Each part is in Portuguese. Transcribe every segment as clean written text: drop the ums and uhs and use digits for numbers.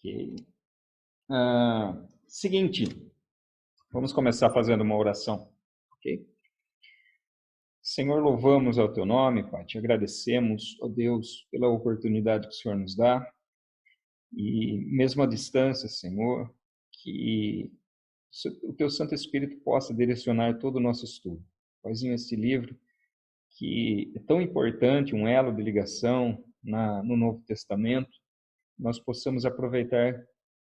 Ok. Seguinte, vamos começar fazendo uma oração. Ok? Senhor, louvamos ao teu nome, Pai, te agradecemos, ó Deus, pela oportunidade que o Senhor nos dá. E mesmo à distância, Senhor, que o teu Santo Espírito possa direcionar todo o nosso estudo. Paizinho, esse livro que é tão importante, um elo de ligação no Novo Testamento, nós possamos aproveitar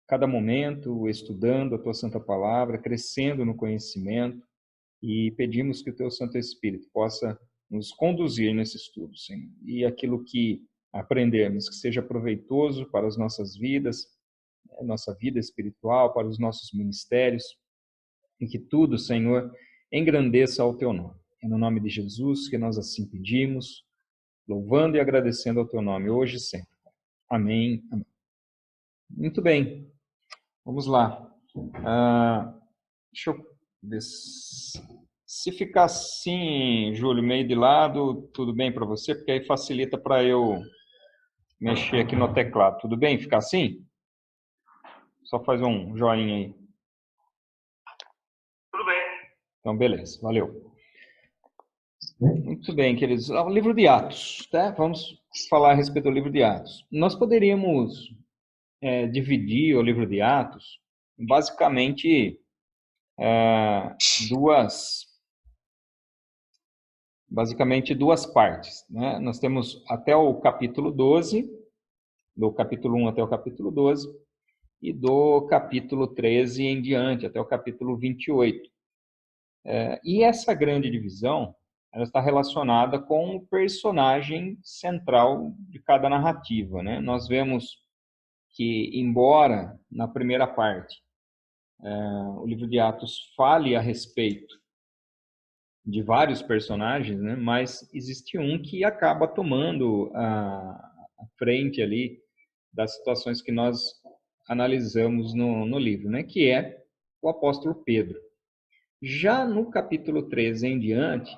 cada momento estudando a tua Santa Palavra, crescendo no conhecimento, e pedimos que o teu Santo Espírito possa nos conduzir nesse estudo, Senhor. E aquilo que aprendermos, que seja proveitoso para as nossas vidas, a nossa vida espiritual, para os nossos ministérios, e que tudo, Senhor, engrandeça ao teu nome. É no nome de Jesus que nós assim pedimos, louvando e agradecendo ao teu nome, hoje e sempre. Amém. Amém. Muito bem, vamos lá. Deixa eu ver se ficar assim, Júlio, meio de lado, tudo bem para você? Porque aí facilita para eu mexer aqui no teclado. Tudo bem ficar assim? Só faz um joinha aí. Tudo bem. Então, beleza, valeu. Muito bem, queridos. O livro de Atos, tá? Vamos falar a respeito do livro de Atos. Nós poderíamos dividir o livro de Atos em basicamente duas partes, né? Nós temos até o capítulo 12, do capítulo 1 até o capítulo 12, e do capítulo 13 em diante, até o capítulo 28. E essa grande divisão, ela está relacionada com o personagem central de cada narrativa, né? Nós vemos que, embora na primeira parte o livro de Atos fale a respeito de vários personagens, né? Mas existe um que acaba tomando a frente ali das situações que nós analisamos no livro, né? Que é o apóstolo Pedro. Já no capítulo 13 em diante,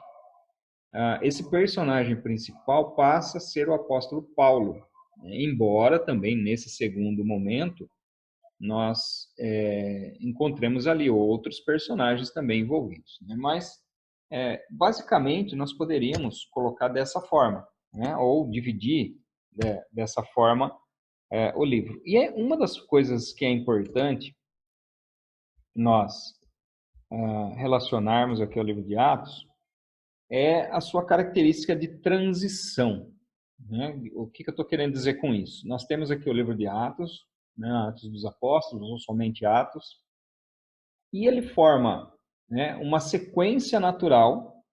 esse personagem principal passa a ser o apóstolo Paulo, né? Embora também nesse segundo momento nós encontremos ali outros personagens também envolvidos, né? Mas basicamente nós poderíamos colocar dessa forma, né? Ou dividir dessa forma o livro. E uma das coisas que é importante nós relacionarmos aqui ao livro de Atos é a sua característica de transição, né? O que eu estou querendo dizer com isso? Nós temos aqui o livro de Atos, né? Atos dos Apóstolos, ou somente Atos, e ele forma, né, uma sequência natural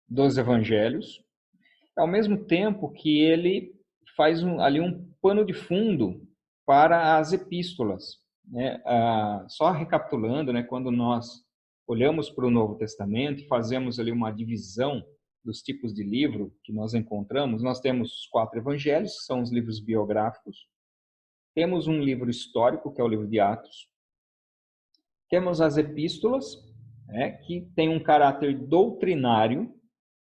dos evangelhos, ao mesmo tempo que ele faz ali um pano de fundo para as epístolas, né? Só recapitulando, né, quando nós olhamos para o Novo Testamento e fazemos ali uma divisão dos tipos de livro que nós encontramos, nós temos os 4 evangelhos, que são os livros biográficos, temos um livro histórico, que é o livro de Atos, temos as epístolas, né, que tem um caráter doutrinário,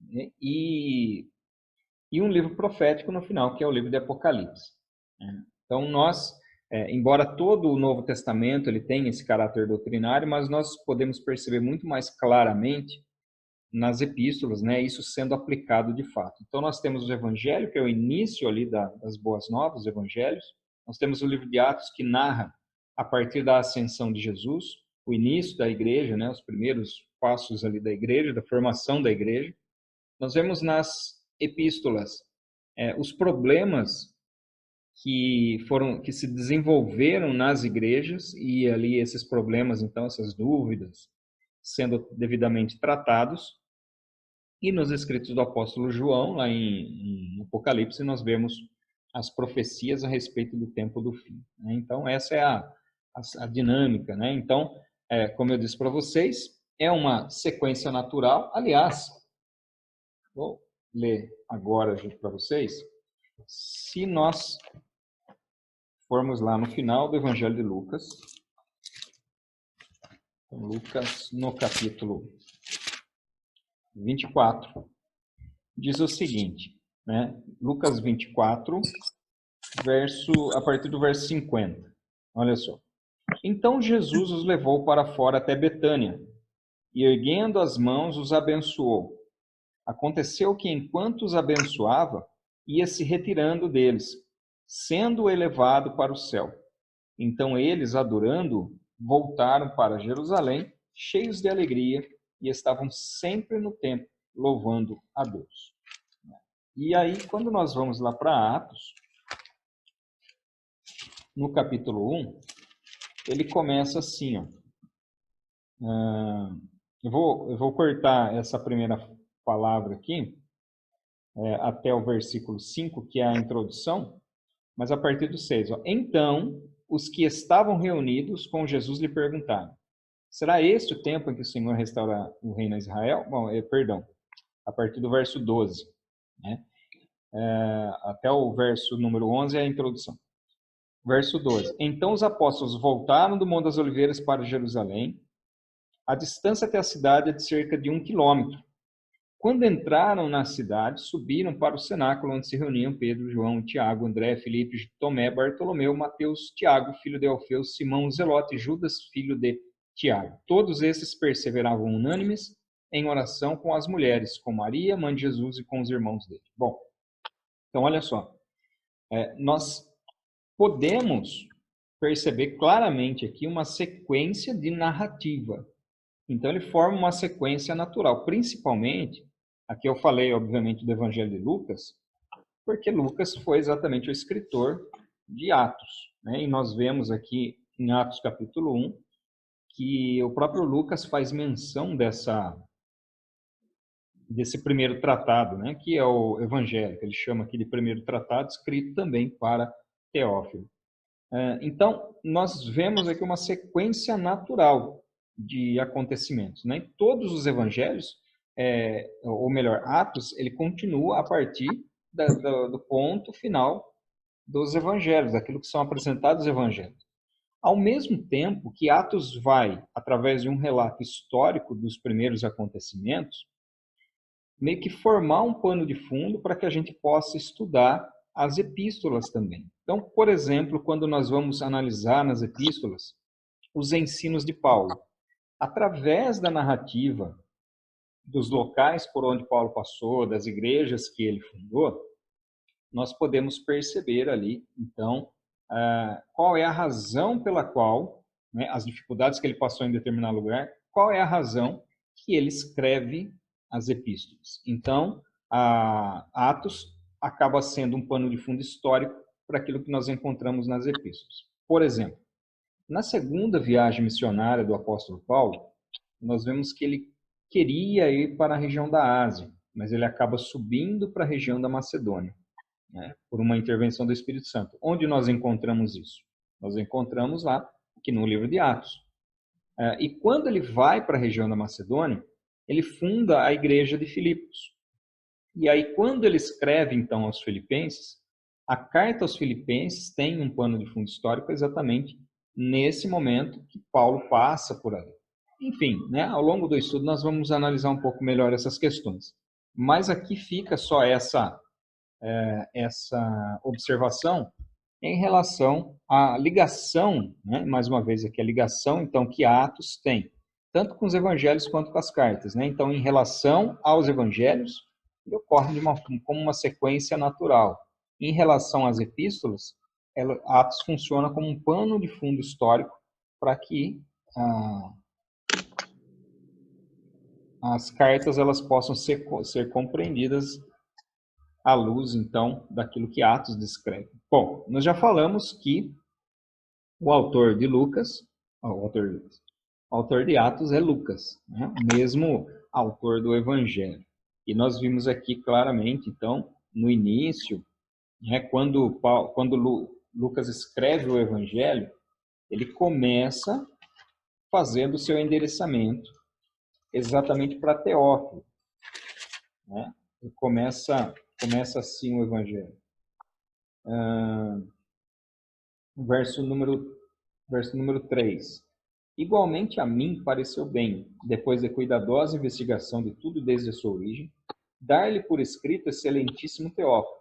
né, e um livro profético no final, que é o livro de Apocalipse. Então, embora todo o Novo Testamento ele tenha esse caráter doutrinário, mas nós podemos perceber muito mais claramente nas epístolas, né, isso sendo aplicado de fato. Então, nós temos o Evangelho, que é o início ali das Boas Novas, os Evangelhos. Nós temos o livro de Atos, que narra a partir da ascensão de Jesus, o início da igreja, né, os primeiros passos ali da igreja, da formação da igreja. Nós vemos nas epístolas os problemas que se desenvolveram nas igrejas, e ali esses problemas, então, essas dúvidas, sendo devidamente tratados. E nos escritos do apóstolo João, lá em Apocalipse, nós vemos as profecias a respeito do tempo do fim, né? Então, essa é a dinâmica, né? Então, como eu disse para vocês, é uma sequência natural. Aliás, vou ler agora junto para vocês. Se nós formos lá no final do Evangelho de Lucas, Lucas no capítulo 24, diz o seguinte, né? Lucas 24, a partir do verso 50. Olha só. Então Jesus os levou para fora até Betânia, e erguendo as mãos os abençoou. Aconteceu que, enquanto os abençoava, ia se retirando deles, sendo elevado para o céu. Então eles, adorando, voltaram para Jerusalém, cheios de alegria, e estavam sempre no templo, louvando a Deus. E aí, quando nós vamos lá para Atos, no capítulo 1, ele começa assim, ó. Eu vou cortar essa primeira palavra aqui, até o versículo 5, que é a introdução, mas a partir do 6. Ó. Então, os que estavam reunidos com Jesus lhe perguntaram: será este o tempo em que o Senhor restaura o reino a Israel? Bom, perdão, a partir do verso 12, né? Até o verso número 11 é a introdução. Verso 12. Então os apóstolos voltaram do Monte das Oliveiras para Jerusalém. A distância até a cidade é de cerca de 1 quilômetro. Quando entraram na cidade, subiram para o cenáculo onde se reuniam Pedro, João, Tiago, André, Filipe, Tomé, Bartolomeu, Mateus, Tiago, filho de Alfeu, Simão, Zelote e Judas, filho de Tiago. Todos esses perseveravam unânimes em oração com as mulheres, com Maria, mãe de Jesus, e com os irmãos dele. Bom, então olha só, nós podemos perceber claramente aqui uma sequência de narrativa. Então ele forma uma sequência natural, principalmente, aqui eu falei obviamente do Evangelho de Lucas, porque Lucas foi exatamente o escritor de Atos, né? E nós vemos aqui em Atos capítulo 1, que o próprio Lucas faz menção desse primeiro tratado, né? Que é o Evangelho, que ele chama aqui de primeiro tratado, escrito também para Teófilo. Então, nós vemos aqui uma sequência natural de acontecimentos, né? Todos os evangelhos, ou melhor, Atos, ele continua a partir do ponto final dos evangelhos, daquilo que são apresentados os evangelhos. Ao mesmo tempo que Atos vai, através de um relato histórico dos primeiros acontecimentos, meio que formar um pano de fundo para que a gente possa estudar as epístolas também. Então, por exemplo, quando nós vamos analisar nas epístolas os ensinos de Paulo, através da narrativa dos locais por onde Paulo passou, das igrejas que ele fundou, nós podemos perceber ali, então, qual é a razão pela qual, né, as dificuldades que ele passou em determinado lugar, qual é a razão que ele escreve as epístolas. Então, Atos acaba sendo um pano de fundo histórico para aquilo que nós encontramos nas epístolas. Por exemplo, na segunda viagem missionária do apóstolo Paulo, nós vemos que ele queria ir para a região da Ásia, mas ele acaba subindo para a região da Macedônia, né, por uma intervenção do Espírito Santo. Onde nós encontramos isso? Nós encontramos lá, aqui no livro de Atos. E quando ele vai para a região da Macedônia, ele funda a igreja de Filipos. E aí, quando ele escreve, então, aos filipenses, a carta aos filipenses tem um pano de fundo histórico exatamente nesse momento que Paulo passa por ali. Enfim, né, ao longo do estudo nós vamos analisar um pouco melhor essas questões. Mas aqui fica só essa observação em relação à ligação, né, mais uma vez aqui a ligação, então, que Atos tem, tanto com os evangelhos quanto com as cartas, né? Então, em relação aos evangelhos, ele ocorre como uma sequência natural. Em relação às epístolas, Atos funciona como um pano de fundo histórico para que as cartas elas possam ser compreendidas à luz, então, daquilo que Atos descreve. Bom, nós já falamos que o autor de o autor de Atos é Lucas, né? O mesmo autor do Evangelho. E nós vimos aqui claramente, então, no início, né, quando Lucas escreve o Evangelho, ele começa fazendo o seu endereçamento exatamente para Teófilo, né? Ele começa assim o Evangelho. Verso número 3. Igualmente a mim pareceu bem, depois de cuidadosa investigação de tudo desde a sua origem, dar-lhe por escrito, excelentíssimo Teófilo,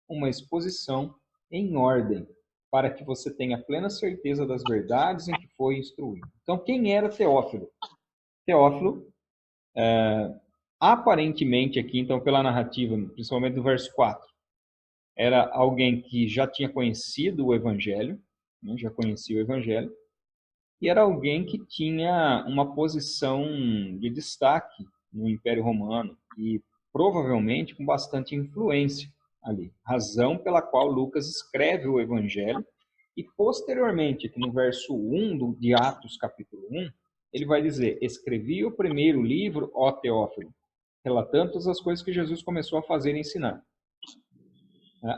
uma exposição em ordem, para que você tenha plena certeza das verdades em que foi instruído. Então, quem era Teófilo? Teófilo, aparentemente aqui, então, pela narrativa, principalmente do verso 4, era alguém que já tinha conhecido o Evangelho, né, já conhecia o Evangelho, e era alguém que tinha uma posição de destaque no Império Romano e provavelmente com bastante influência ali. Razão pela qual Lucas escreve o Evangelho e posteriormente, aqui no verso 1 de Atos, capítulo 1, ele vai dizer: escrevi o primeiro livro, ó Teófilo, relatando todas as coisas que Jesus começou a fazer e ensinar,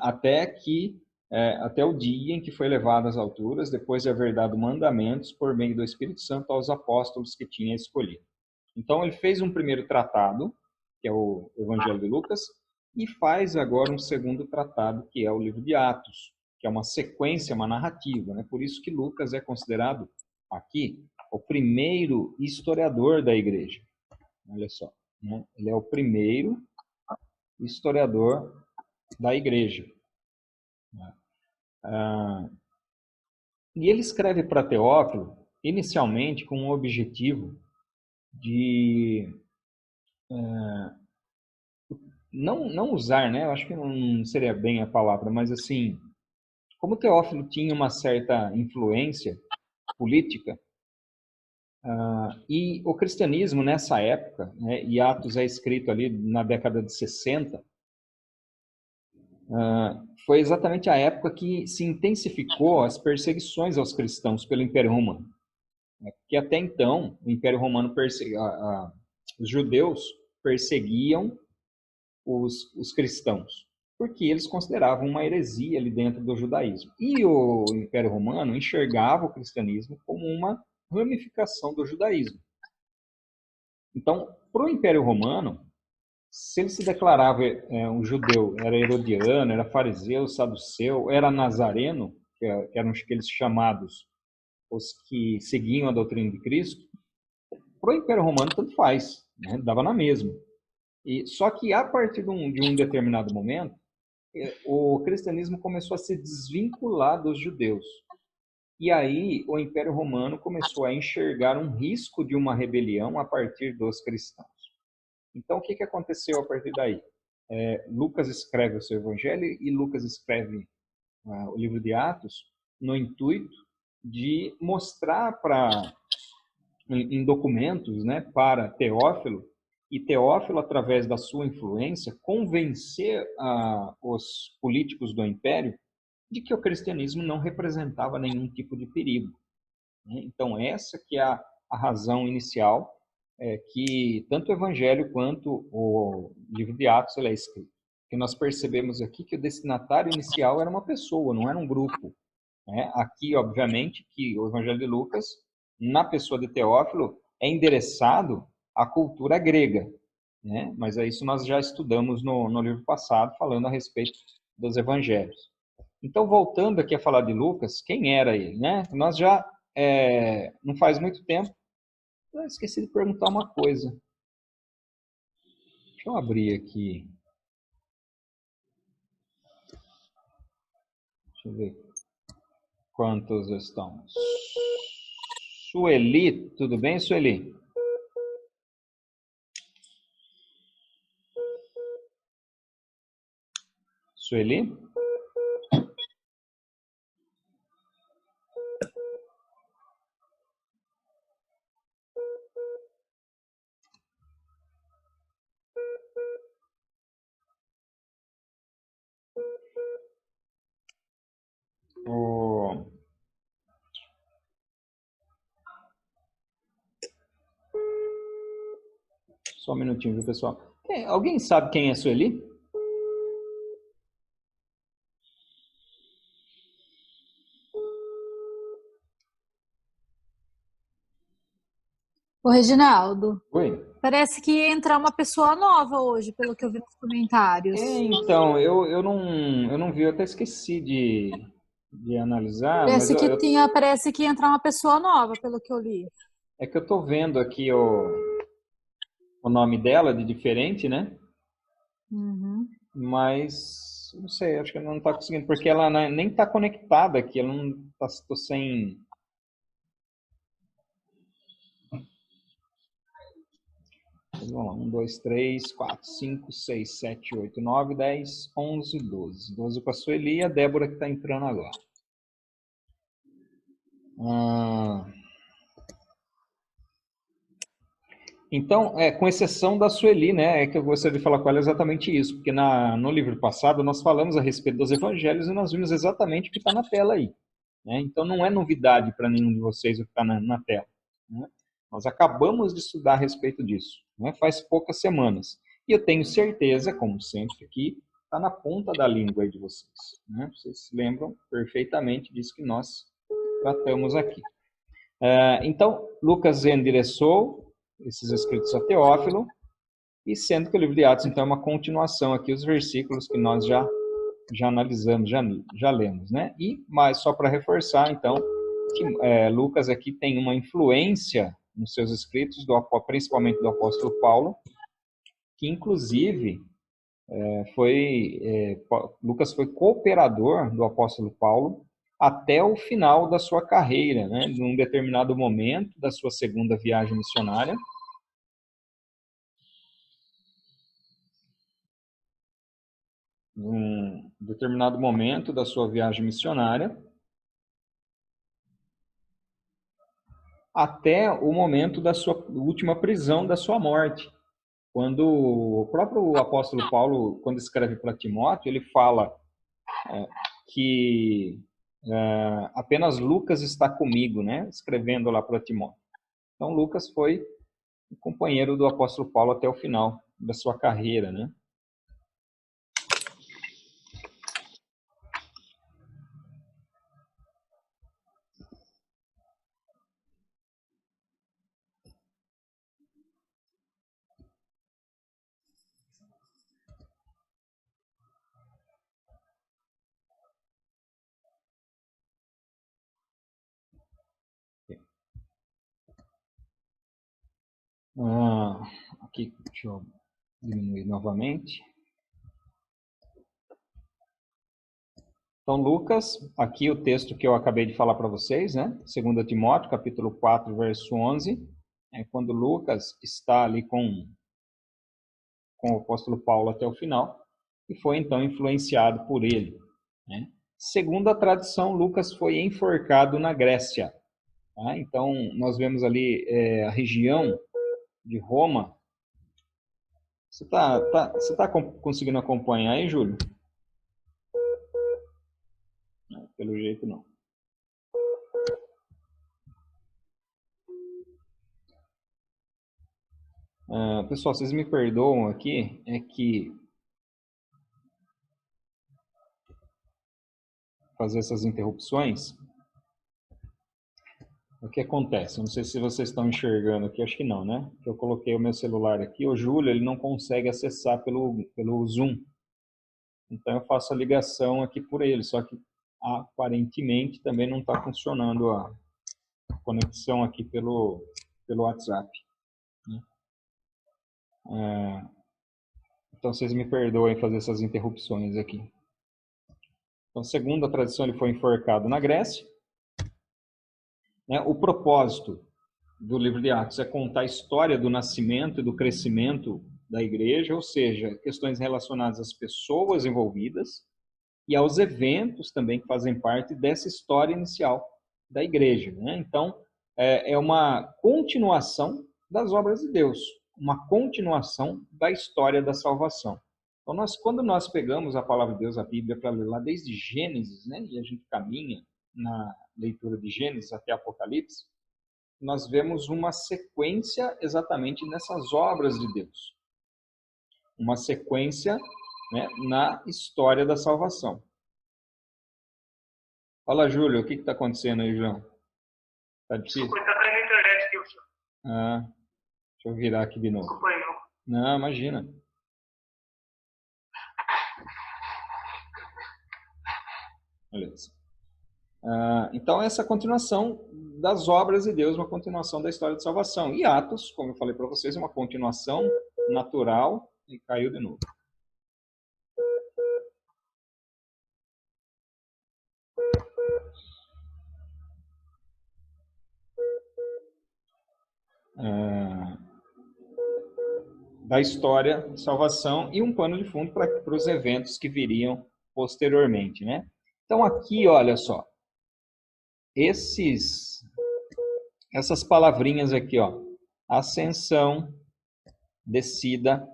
até o dia em que foi levado às alturas, depois de haver dado mandamentos por meio do Espírito Santo aos apóstolos que tinha escolhido. Então ele fez um primeiro tratado, que é o Evangelho de Lucas, e faz agora um segundo tratado, que é o livro de Atos, que é uma sequência, uma narrativa, né? Por isso que Lucas é considerado aqui o primeiro historiador da igreja. Olha só, né? Ele é o primeiro historiador da igreja. E ele escreve para Teófilo, inicialmente, com o objetivo de não usar, né? Eu acho que não seria bem a palavra, mas assim, como Teófilo tinha uma certa influência política, e o cristianismo nessa época, né, e Atos é escrito ali na década de 60, foi exatamente a época que se intensificou as perseguições aos cristãos pelo Império Romano. Que até então, o Império Romano, os judeus perseguiam os cristãos, porque eles consideravam uma heresia ali dentro do judaísmo. E o Império Romano enxergava o cristianismo como uma ramificação do judaísmo. Então, para o Império Romano, se ele se declarava um judeu, era herodiano, era fariseu, saduceu, era nazareno, que eram aqueles chamados os que seguiam a doutrina de Cristo, para o Império Romano tanto faz, né? Dava na mesma. Só que a partir de um determinado momento, o cristianismo começou a se desvincular dos judeus. E aí o Império Romano começou a enxergar um risco de uma rebelião a partir dos cristãos. Então, o que aconteceu a partir daí? Lucas escreve o seu evangelho e Lucas escreve o livro de Atos no intuito de mostrar em documentos, né, para Teófilo, e Teófilo, através da sua influência, convencer os políticos do Império de que o cristianismo não representava nenhum tipo de perigo, né? Então, essa que é a razão inicial que tanto o Evangelho quanto o livro de Atos ele é escrito. Que nós percebemos aqui que o destinatário inicial era uma pessoa, não era um grupo, né? Aqui, obviamente, que o Evangelho de Lucas, na pessoa de Teófilo, é endereçado à cultura grega, né? Mas é isso nós já estudamos no livro passado, falando a respeito dos evangelhos. Então, voltando aqui a falar de Lucas, quem era ele, né? Nós já, não faz muito tempo, eu esqueci de perguntar uma coisa. Deixa eu abrir aqui. Deixa eu ver quantos estão. Sueli, tudo bem, Sueli? Sueli? Oh. Só um minutinho, viu, pessoal? Alguém sabe quem é Sueli? Ô, Reginaldo, Oi? parece que ia entrar uma pessoa nova hoje, pelo que eu vi nos comentários. Então, eu não vi, eu até esqueci de analisar, mas Parece que ia entrar uma pessoa nova, pelo que eu li. é que eu estou vendo aqui o nome dela de diferente, né? Uhum. Mas Não sei, acho que ela não está conseguindo, porque ela nem está conectada aqui, ela não está sem... Vamos lá, 1, 2, 3, 4, 5, 6, 7, 8, 9, 10, 11, 12. 12 para a Sueli e a Débora que está entrando agora. Então, com exceção da Sueli, né, é que eu gostaria de falar com ela exatamente isso, porque no livro passado nós falamos a respeito dos evangelhos e nós vimos exatamente o que está na tela aí. Né? Então, não é novidade para nenhum de vocês o que está na tela. Né? Nós acabamos de estudar a respeito disso, né? Faz poucas semanas. E eu tenho certeza, como sempre aqui, está na ponta da língua aí de vocês. Né? Vocês se lembram perfeitamente disso que nós tratamos aqui. Então, Lucas endereçou esses escritos a Teófilo, e sendo que o livro de Atos, então, é uma continuação aqui, os versículos que nós já analisamos, já lemos, né? E, mais só para reforçar, então, que Lucas aqui tem uma influência nos seus escritos, principalmente do apóstolo Paulo, que, inclusive, Lucas foi cooperador do apóstolo Paulo até o final da sua carreira, né? Num determinado momento da sua segunda viagem missionária. Num determinado momento da sua viagem missionária, até o momento da sua última prisão, da sua morte. Quando o próprio apóstolo Paulo, quando escreve para Timóteo, ele fala que apenas Lucas está comigo, né? Escrevendo lá para Timóteo. Então, Lucas foi o companheiro do apóstolo Paulo até o final da sua carreira, né? Aqui, deixa eu diminuir novamente. Então, Lucas, aqui o texto que eu acabei de falar para vocês, né? 2 Timóteo, capítulo 4, verso 11, é quando Lucas está ali com o apóstolo Paulo até o final, e foi então influenciado por ele. Né? Segundo a tradição, Lucas foi enforcado na Grécia. Tá? Então, nós vemos ali a região de Roma. Você tá conseguindo acompanhar aí, Júlio? Não, pelo jeito não. Pessoal, vocês me perdoam aqui, é que fazer essas interrupções, o que acontece? Eu não sei se vocês estão enxergando aqui, acho que não, né? Eu coloquei o meu celular aqui, o Júlio ele não consegue acessar pelo Zoom. Então eu faço a ligação aqui por ele, só que aparentemente também não está funcionando a conexão aqui pelo WhatsApp. Né? Então vocês me perdoem fazer essas interrupções aqui. Então, segundo a tradição, ele foi enforcado na Grécia. O propósito do livro de Atos é contar a história do nascimento e do crescimento da igreja, ou seja, questões relacionadas às pessoas envolvidas e aos eventos também que fazem parte dessa história inicial da igreja. Né? Então, é uma continuação das obras de Deus, uma continuação da história da salvação. Então, quando nós pegamos a palavra de Deus, a Bíblia, para ler lá desde Gênesis, né, e a gente caminha na leitura de Gênesis até Apocalipse, nós vemos uma sequência exatamente nessas obras de Deus. Uma sequência, né, na história da salvação. Fala, Júlio, o que está acontecendo aí, João? Tá difícil? Desculpa, está na internet aqui, senhor. Deixa eu virar aqui de novo. Desculpa aí, não. Não, imagina. Beleza. Então, essa continuação das obras de Deus, uma continuação da história de salvação. E Atos, como eu falei para vocês, é uma continuação natural e caiu de novo. da história de salvação e um pano de fundo para os eventos que viriam posteriormente, né? Então aqui, olha só, essas palavrinhas aqui, ó, ascensão, descida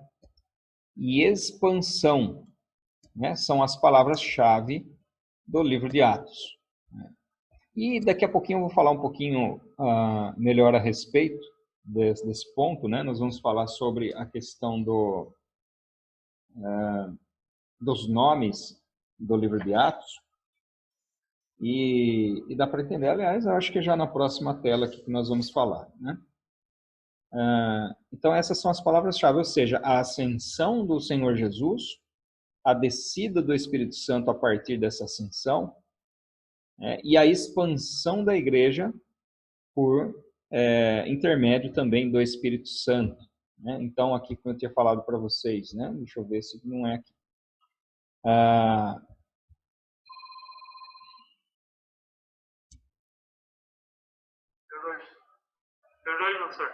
e expansão, né? São as palavras-chave do livro de Atos. E daqui a pouquinho eu vou falar um pouquinho melhor a respeito desse ponto, né? Nós vamos falar sobre a questão dos nomes do livro de Atos. E dá para entender, aliás, eu acho que já na próxima tela aqui que nós vamos falar, né? Então essas são as palavras-chave, ou seja, a ascensão do Senhor Jesus, a descida do Espírito Santo a partir dessa ascensão, e a expansão da igreja por intermédio também do Espírito Santo, né? Então aqui como eu tinha falado para vocês, né? Deixa eu ver se não é aqui. Perdoe, professor.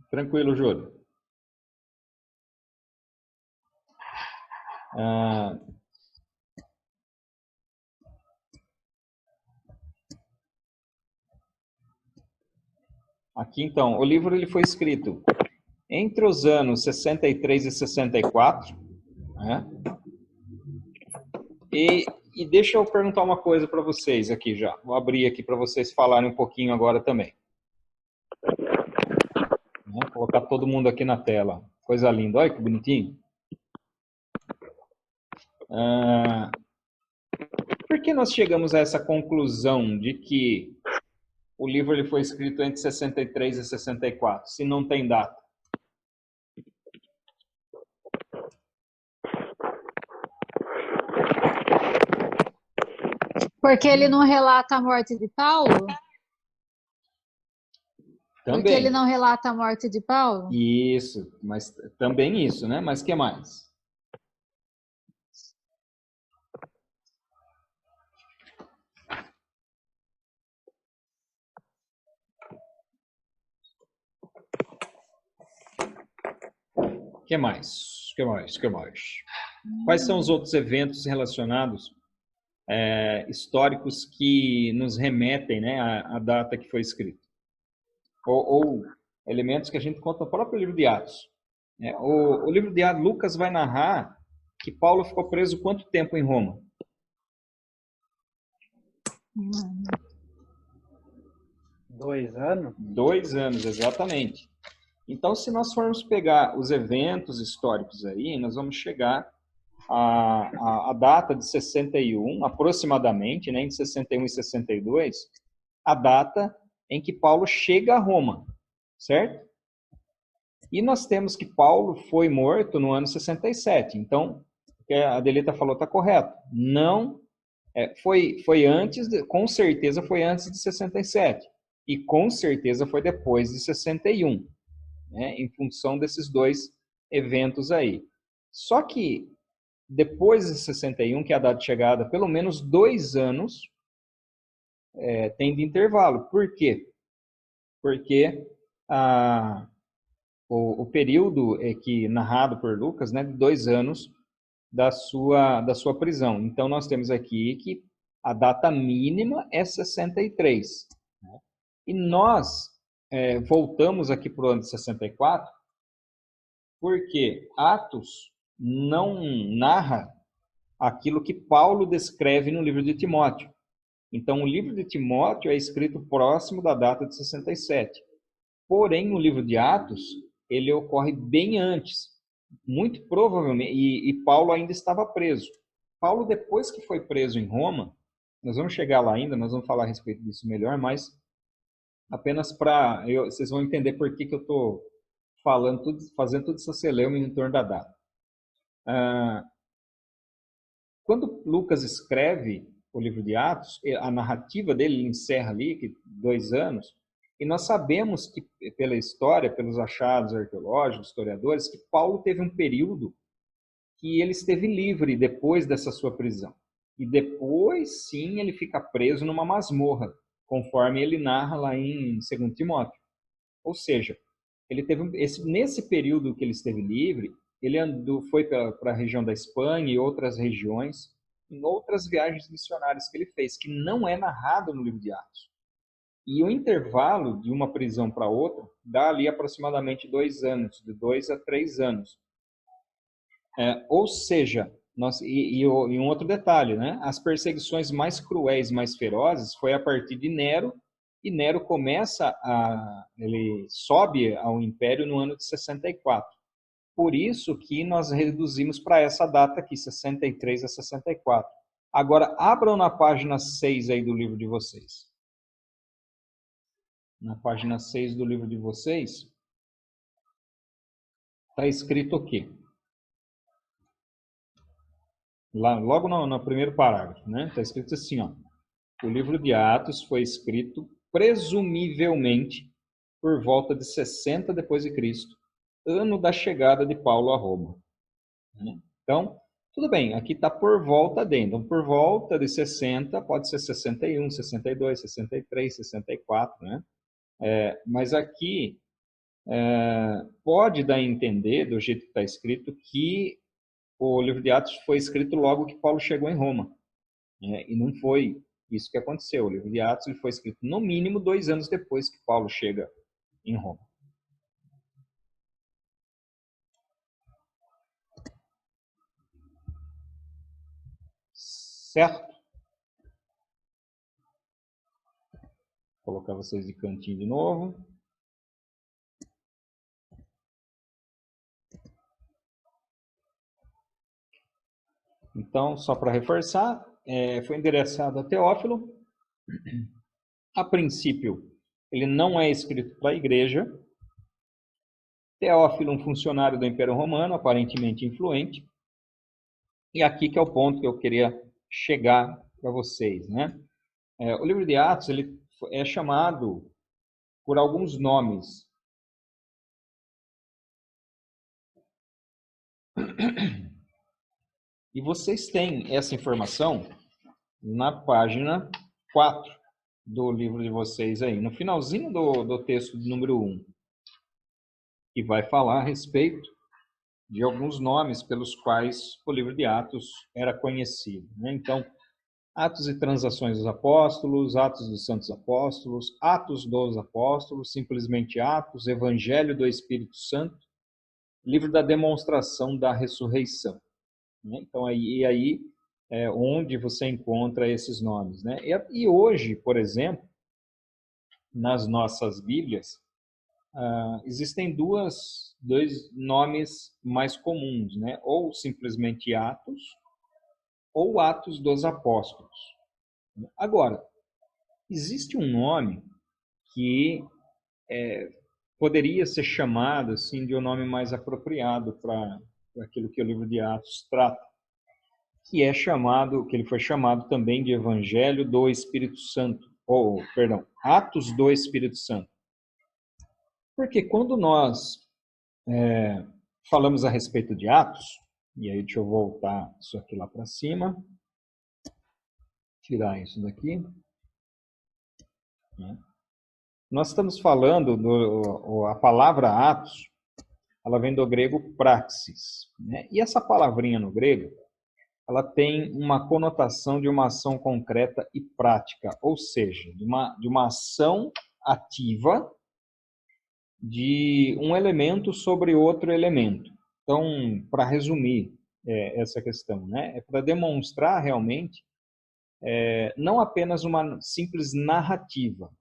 Tranquilo, Júlio. Aqui, então, o livro ele foi escrito entre os anos 63 e 64, né? E deixa eu perguntar uma coisa para vocês aqui já. Vou abrir aqui para vocês falarem um pouquinho agora também. Vou colocar todo mundo aqui na tela. Coisa linda. Olha que bonitinho. Por que nós chegamos a essa conclusão de que o livro ele foi escrito entre 63 e 64, se não tem data? Porque ele não relata a morte de Paulo? Também. Porque ele não relata a morte de Paulo? Isso, mas também isso, né? Mas que mais? Que mais? Que mais? Que mais? Quais são os outros eventos relacionados, históricos, que nos remetem, né, à data que foi escrito? Ou elementos que a gente conta no próprio livro de Atos. O livro de Atos, Lucas vai narrar que Paulo ficou preso quanto tempo em Roma? 2 anos? 2 anos, exatamente. Então, se nós formos pegar os eventos históricos aí, nós vamos chegar à data de 61, aproximadamente, né, em 61 e 62, a data em que Paulo chega a Roma, certo? E nós temos que Paulo foi morto no ano 67. Então, o que a Adelita falou está correto. Não, foi antes, com certeza foi antes de 67. E com certeza foi depois de 61. Né, em função desses dois eventos aí. Só que depois de 61, que é a data de chegada, pelo menos 2 anos tem de intervalo. Por quê? Porque o período que narrado por Lucas, né, de 2 anos da sua prisão. Então nós temos aqui que a data mínima é 63. Né? E nós voltamos aqui para o ano de 64, porque Atos não narra aquilo que Paulo descreve no livro de Timóteo. Então, o livro de Timóteo é escrito próximo da data de 67. Porém, no livro de Atos, ele ocorre bem antes. Muito provavelmente, e Paulo ainda estava preso. Paulo, depois que foi preso em Roma, nós vamos chegar lá ainda, nós vamos falar a respeito disso melhor, mas apenas para... vocês vão entender por que eu estou fazendo tudo essa celeuma em torno da data. Quando Lucas escreve o livro de Atos, a narrativa dele encerra ali, que 2 anos, e nós sabemos que, pela história, pelos achados arqueológicos, historiadores, que Paulo teve um período que ele esteve livre depois dessa sua prisão. E depois, sim, ele fica preso numa masmorra, conforme ele narra lá em 2 Timóteo. Ou seja, ele teve nesse período que ele esteve livre, ele foi para a região da Espanha e outras regiões, em outras viagens missionárias que ele fez, que não é narrado no livro de Atos. E o intervalo de uma prisão para outra dá ali aproximadamente 2 anos, de 2 a 3 anos. Ou seja, e um outro detalhe, né? As perseguições mais cruéis, mais ferozes, foi a partir de Nero, e Nero ele sobe ao império no ano de 64. Por isso que nós reduzimos para essa data aqui, 63 a 64. Agora, abram na página 6 aí do livro de vocês. Na página 6 do livro de vocês, está escrito o quê? Lá, logo no primeiro parágrafo, né? Está escrito assim, ó. O livro de Atos foi escrito presumivelmente por volta de 60 depois de Cristo, ano da chegada de Paulo a Roma. Então, tudo bem, aqui está por volta de. Então, por volta de 60, pode ser 61, 62, 63, 64, né? Mas aqui pode dar a entender, do jeito que está escrito, que o livro de Atos foi escrito logo que Paulo chegou em Roma. E não foi isso que aconteceu. O livro de Atos ele foi escrito no mínimo 2 anos depois que Paulo chega em Roma. Certo? Vou colocar vocês de cantinho de novo. Então, só para reforçar, foi endereçado a Teófilo. A princípio, ele não é escrito para a igreja. Teófilo, um funcionário do Império Romano, aparentemente influente. E aqui que é o ponto que eu queria chegar para vocês, né? O livro de Atos ele é chamado por alguns nomes. E vocês têm essa informação na página 4 do livro de vocês aí, no finalzinho do texto número 1, que vai falar a respeito de alguns nomes pelos quais o livro de Atos era conhecido, né? Então, Atos e Transações dos Apóstolos, Atos dos Santos Apóstolos, Atos dos Apóstolos, simplesmente Atos, Evangelho do Espírito Santo, livro da demonstração da ressurreição. Então, aí é onde você encontra esses nomes, né? E hoje, por exemplo, nas nossas Bíblias, existem dois nomes mais comuns, né? Ou simplesmente Atos, ou Atos dos Apóstolos. Agora, existe um nome que poderia ser chamado assim de um nome mais apropriado para aquilo que o livro de Atos trata, que ele foi chamado também de Evangelho do Espírito Santo, Atos do Espírito Santo. Porque quando nós falamos a respeito de Atos, e aí deixa eu voltar isso aqui lá para cima, tirar isso daqui. Nós estamos falando, a palavra Atos, ela vem do grego praxis, né? E essa palavrinha no grego, ela tem uma conotação de uma ação concreta e prática, ou seja, de uma ação ativa de um elemento sobre outro elemento. Então, para resumir essa questão, né, é para demonstrar realmente não apenas uma simples narrativa,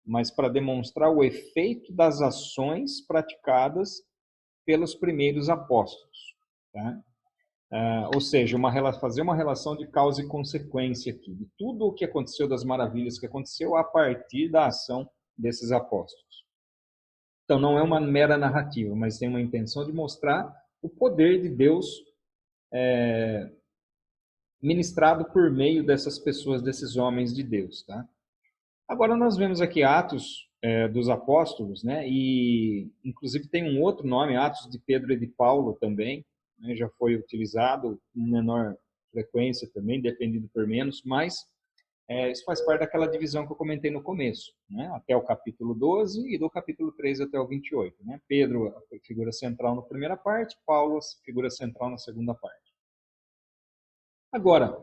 mas para demonstrar o efeito das ações praticadas pelos primeiros apóstolos. Tá? Ou seja, fazer uma relação de causa e consequência aqui, de tudo o que aconteceu, das maravilhas que aconteceu a partir da ação desses apóstolos. Então, não é uma mera narrativa, mas tem uma intenção de mostrar o poder de Deus ministrado por meio dessas pessoas, desses homens de Deus. Tá? Agora, nós vemos aqui Atos dos Apóstolos, né? E inclusive tem um outro nome, Atos de Pedro e de Paulo também, né? Já foi utilizado com menor frequência também, dependido por menos, mas Isso faz parte daquela divisão que eu comentei no começo, né? Até o capítulo 12 e do capítulo 13 até o 28. Né? Pedro, a figura central na primeira parte, Paulo, a figura central na segunda parte. Agora,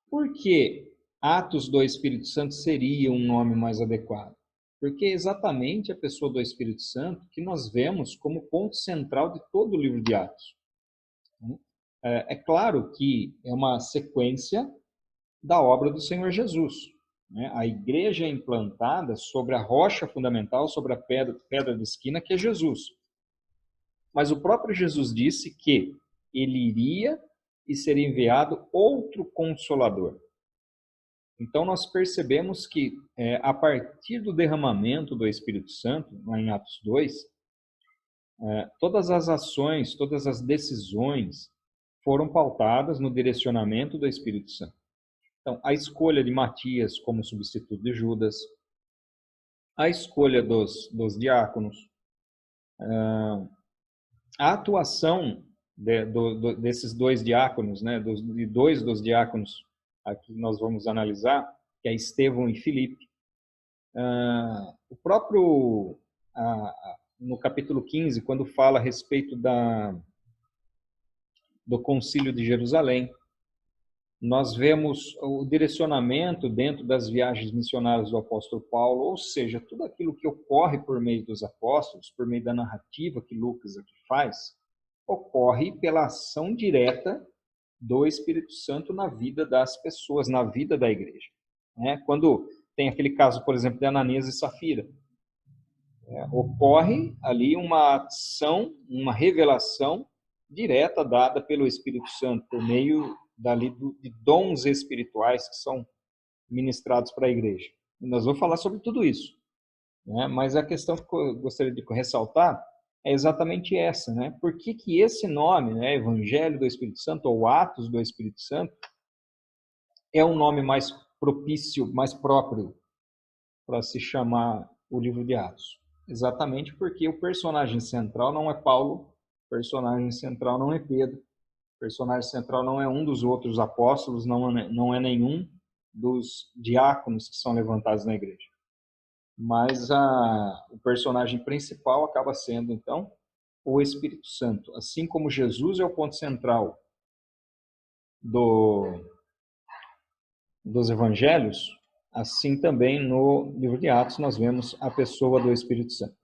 por que Atos do Espírito Santo seria um nome mais adequado? Porque é exatamente a pessoa do Espírito Santo que nós vemos como ponto central de todo o livro de Atos. É claro que é uma sequência da obra do Senhor Jesus. A igreja é implantada sobre a rocha fundamental, sobre a pedra de esquina, que é Jesus. Mas o próprio Jesus disse que ele iria e seria enviado outro Consolador. Então, nós percebemos que, a partir do derramamento do Espírito Santo, lá em Atos 2, todas as ações, todas as decisões foram pautadas no direcionamento do Espírito Santo. Então, a escolha de Matias como substituto de Judas, a escolha dos diáconos, a atuação desses dois diáconos, né, de dois dos diáconos, aqui nós vamos analisar, que é Estevão e Filipe. O próprio, no capítulo 15, quando fala a respeito do Concílio de Jerusalém, nós vemos o direcionamento dentro das viagens missionárias do apóstolo Paulo, ou seja, tudo aquilo que ocorre por meio dos apóstolos, por meio da narrativa que Lucas aqui faz, ocorre pela ação direta do Espírito Santo na vida das pessoas, na vida da igreja. Quando tem aquele caso, por exemplo, de Ananias e Safira, ocorre ali uma ação, uma revelação direta dada pelo Espírito Santo, por meio de dons espirituais que são ministrados para a igreja. E nós vamos falar sobre tudo isso. Mas a questão que eu gostaria de ressaltar é exatamente essa. Por que esse nome, Evangelho do Espírito Santo, ou Atos do Espírito Santo, é um nome mais propício, mais próprio para se chamar o livro de Atos? Exatamente porque o personagem central não é Paulo, o personagem central não é Pedro, o personagem central não é um dos outros apóstolos, não é nenhum dos diáconos que são levantados na igreja. Mas o personagem principal acaba sendo, então, o Espírito Santo. Assim como Jesus é o ponto central dos evangelhos, assim também no livro de Atos nós vemos a pessoa do Espírito Santo.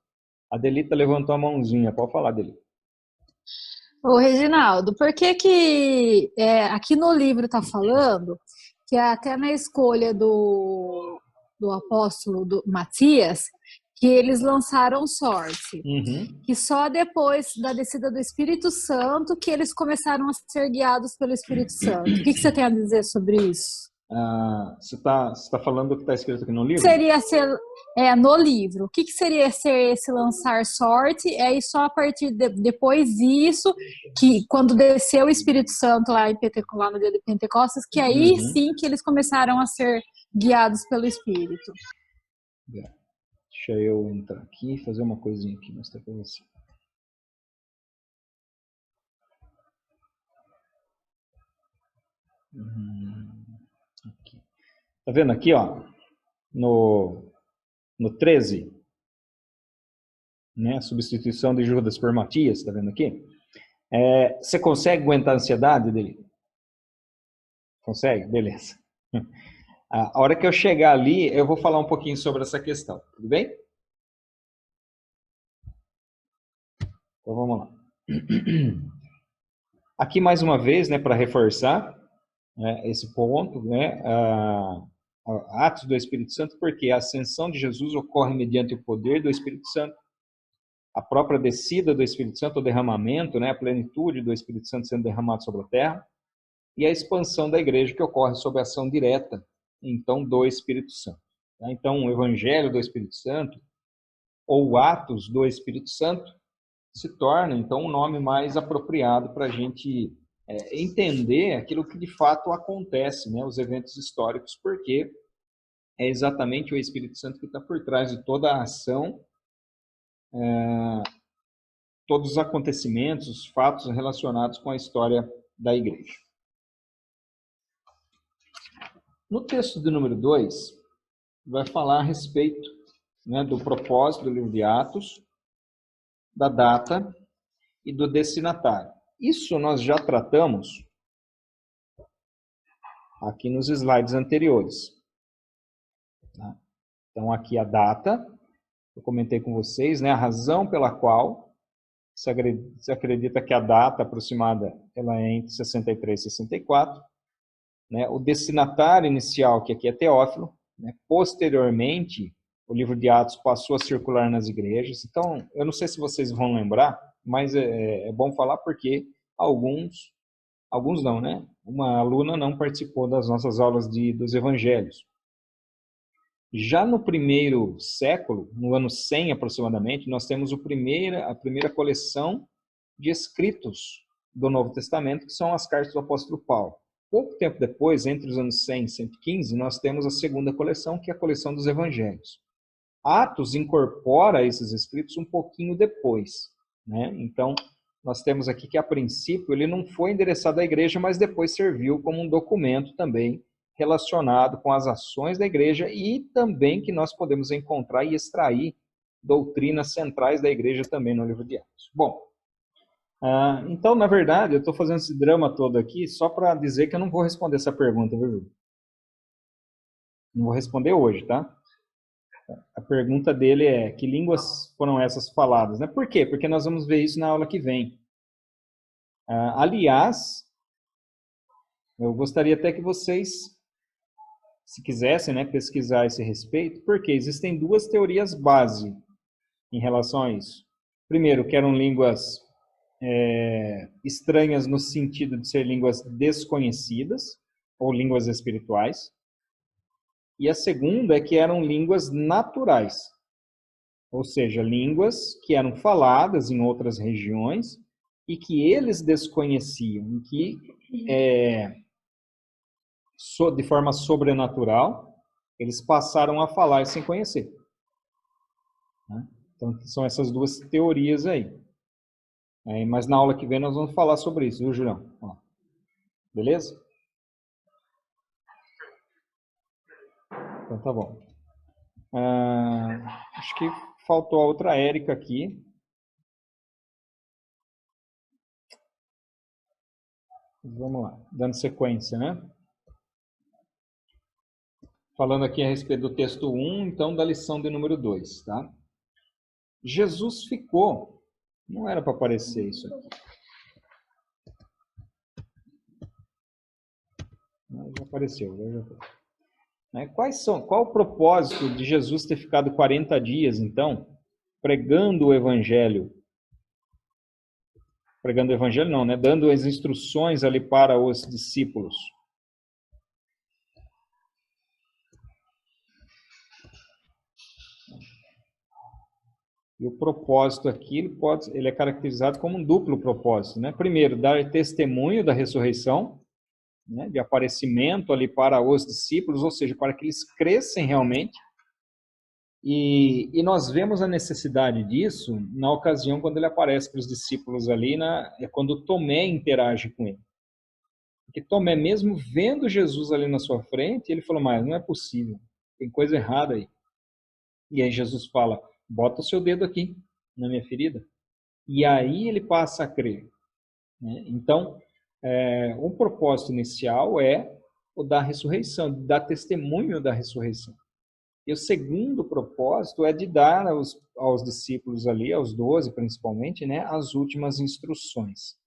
A Delita levantou a mãozinha. Pode falar, Delita. Ô, Reginaldo, por que aqui no livro está falando que até na escolha do apóstolo Matias, que eles lançaram sorte, que só depois da descida do Espírito Santo que eles começaram a ser guiados pelo Espírito Santo. O que você tem a dizer sobre isso? Você tá falando do que está escrito aqui no livro? Seria ser no livro. O que seria ser esse lançar sorte? E só a partir depois disso, que quando desceu o Espírito Santo lá no dia de Pentecostes, que aí sim que eles começaram a ser guiados pelo Espírito. Deixa eu entrar aqui e fazer uma coisinha aqui, mostrar para você. Aqui. Tá vendo aqui, ó, no 13, né, substituição de Judas por Matias, tá vendo aqui? Você consegue aguentar a ansiedade dele? Consegue? Beleza. A hora que eu chegar ali, eu vou falar um pouquinho sobre essa questão, tudo bem? Então vamos lá. Aqui mais uma vez, né, para reforçar esse ponto, né, Atos do Espírito Santo, porque a ascensão de Jesus ocorre mediante o poder do Espírito Santo, a própria descida do Espírito Santo, o derramamento, né, a plenitude do Espírito Santo sendo derramado sobre a terra, e a expansão da igreja que ocorre sob a ação direta, então, do Espírito Santo. Então, o Evangelho do Espírito Santo, ou Atos do Espírito Santo, se torna, então, um nome mais apropriado para a gente entender aquilo que de fato acontece, né, os eventos históricos, porque é exatamente o Espírito Santo que está por trás de toda a ação, todos os acontecimentos, os fatos relacionados com a história da igreja. No texto de número 2, vai falar a respeito, né, do propósito do livro de Atos, da data e do destinatário. Isso nós já tratamos aqui nos slides anteriores. Tá? Então, aqui a data, eu comentei com vocês, né, a razão pela qual se acredita que a data aproximada ela é entre 63 e 64. Né, o destinatário inicial, que aqui é Teófilo. Né, posteriormente, o livro de Atos passou a circular nas igrejas. Então, eu não sei se vocês vão lembrar, mas é bom falar porque alguns não, né? Uma aluna não participou das nossas aulas dos evangelhos. Já no primeiro século, no ano 100 aproximadamente, nós temos a primeira coleção de escritos do Novo Testamento, que são as cartas do apóstolo Paulo. Pouco tempo depois, entre os anos 100 e 115, nós temos a segunda coleção, que é a coleção dos evangelhos. Atos incorpora esses escritos um pouquinho depois. Né? Então, nós temos aqui que, a princípio, ele não foi endereçado à igreja, mas depois serviu como um documento também relacionado com as ações da igreja e também que nós podemos encontrar e extrair doutrinas centrais da igreja também no livro de Atos. Bom, então, na verdade, eu estou fazendo esse drama todo aqui só para dizer que eu não vou responder essa pergunta, viu, Júlio? Não vou responder hoje, tá? A pergunta dele é: que línguas foram essas faladas? Né? Por quê? Porque nós vamos ver isso na aula que vem. Aliás, eu gostaria até que vocês, se quisessem, né, pesquisar a esse respeito, porque existem duas teorias base em relação a isso. Primeiro, que eram línguas estranhas no sentido de ser línguas desconhecidas, ou línguas espirituais. E a segunda é que eram línguas naturais, ou seja, línguas que eram faladas em outras regiões e que eles desconheciam, e que de forma sobrenatural eles passaram a falar sem conhecer. Né? Então, são essas duas teorias aí. Mas na aula que vem nós vamos falar sobre isso, viu, Julião? Beleza? Então tá bom. Acho que faltou a outra Érica aqui. Vamos lá, dando sequência, né? Falando aqui a respeito do texto 1, então da lição de número 2, tá? Jesus ficou... Não era para aparecer isso aqui. Mas já apareceu. Qual o propósito de Jesus ter ficado 40 dias, então, pregando o evangelho? Pregando o evangelho não, né? Dando as instruções ali para os discípulos. E o propósito aqui, ele é caracterizado como um duplo propósito, né? Primeiro, dar testemunho da ressurreição, né? De aparecimento ali para os discípulos, ou seja, para que eles crescem realmente. E nós vemos a necessidade disso na ocasião quando ele aparece para os discípulos ali, é quando Tomé interage com ele. Porque Tomé, mesmo vendo Jesus ali na sua frente, ele falou: mas não é possível, tem coisa errada aí. E aí Jesus fala: bota o seu dedo aqui, na minha ferida. E aí ele passa a crer. Né? Então, o propósito inicial é o da ressurreição, de dar testemunho da ressurreição. E o segundo propósito é de dar aos discípulos ali, aos 12 principalmente, né, as últimas instruções.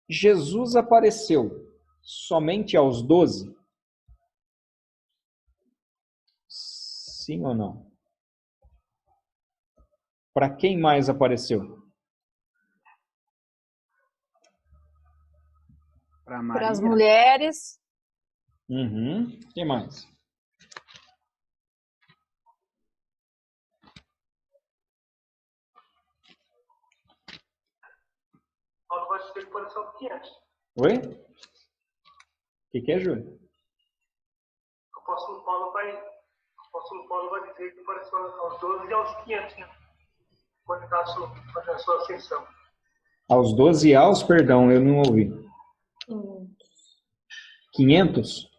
Jesus apareceu somente aos 12? Sim ou não? Para quem mais apareceu? Para as mulheres. Quem mais? Paulo vai dizer que apareceu aos 500. Oi? O que é, Júlio? O apóstolo Paulo vai dizer que apareceu aos 12 e aos 500, né? Quando está a sua ascensão. Aos 12 e aos, perdão, eu não ouvi. 500?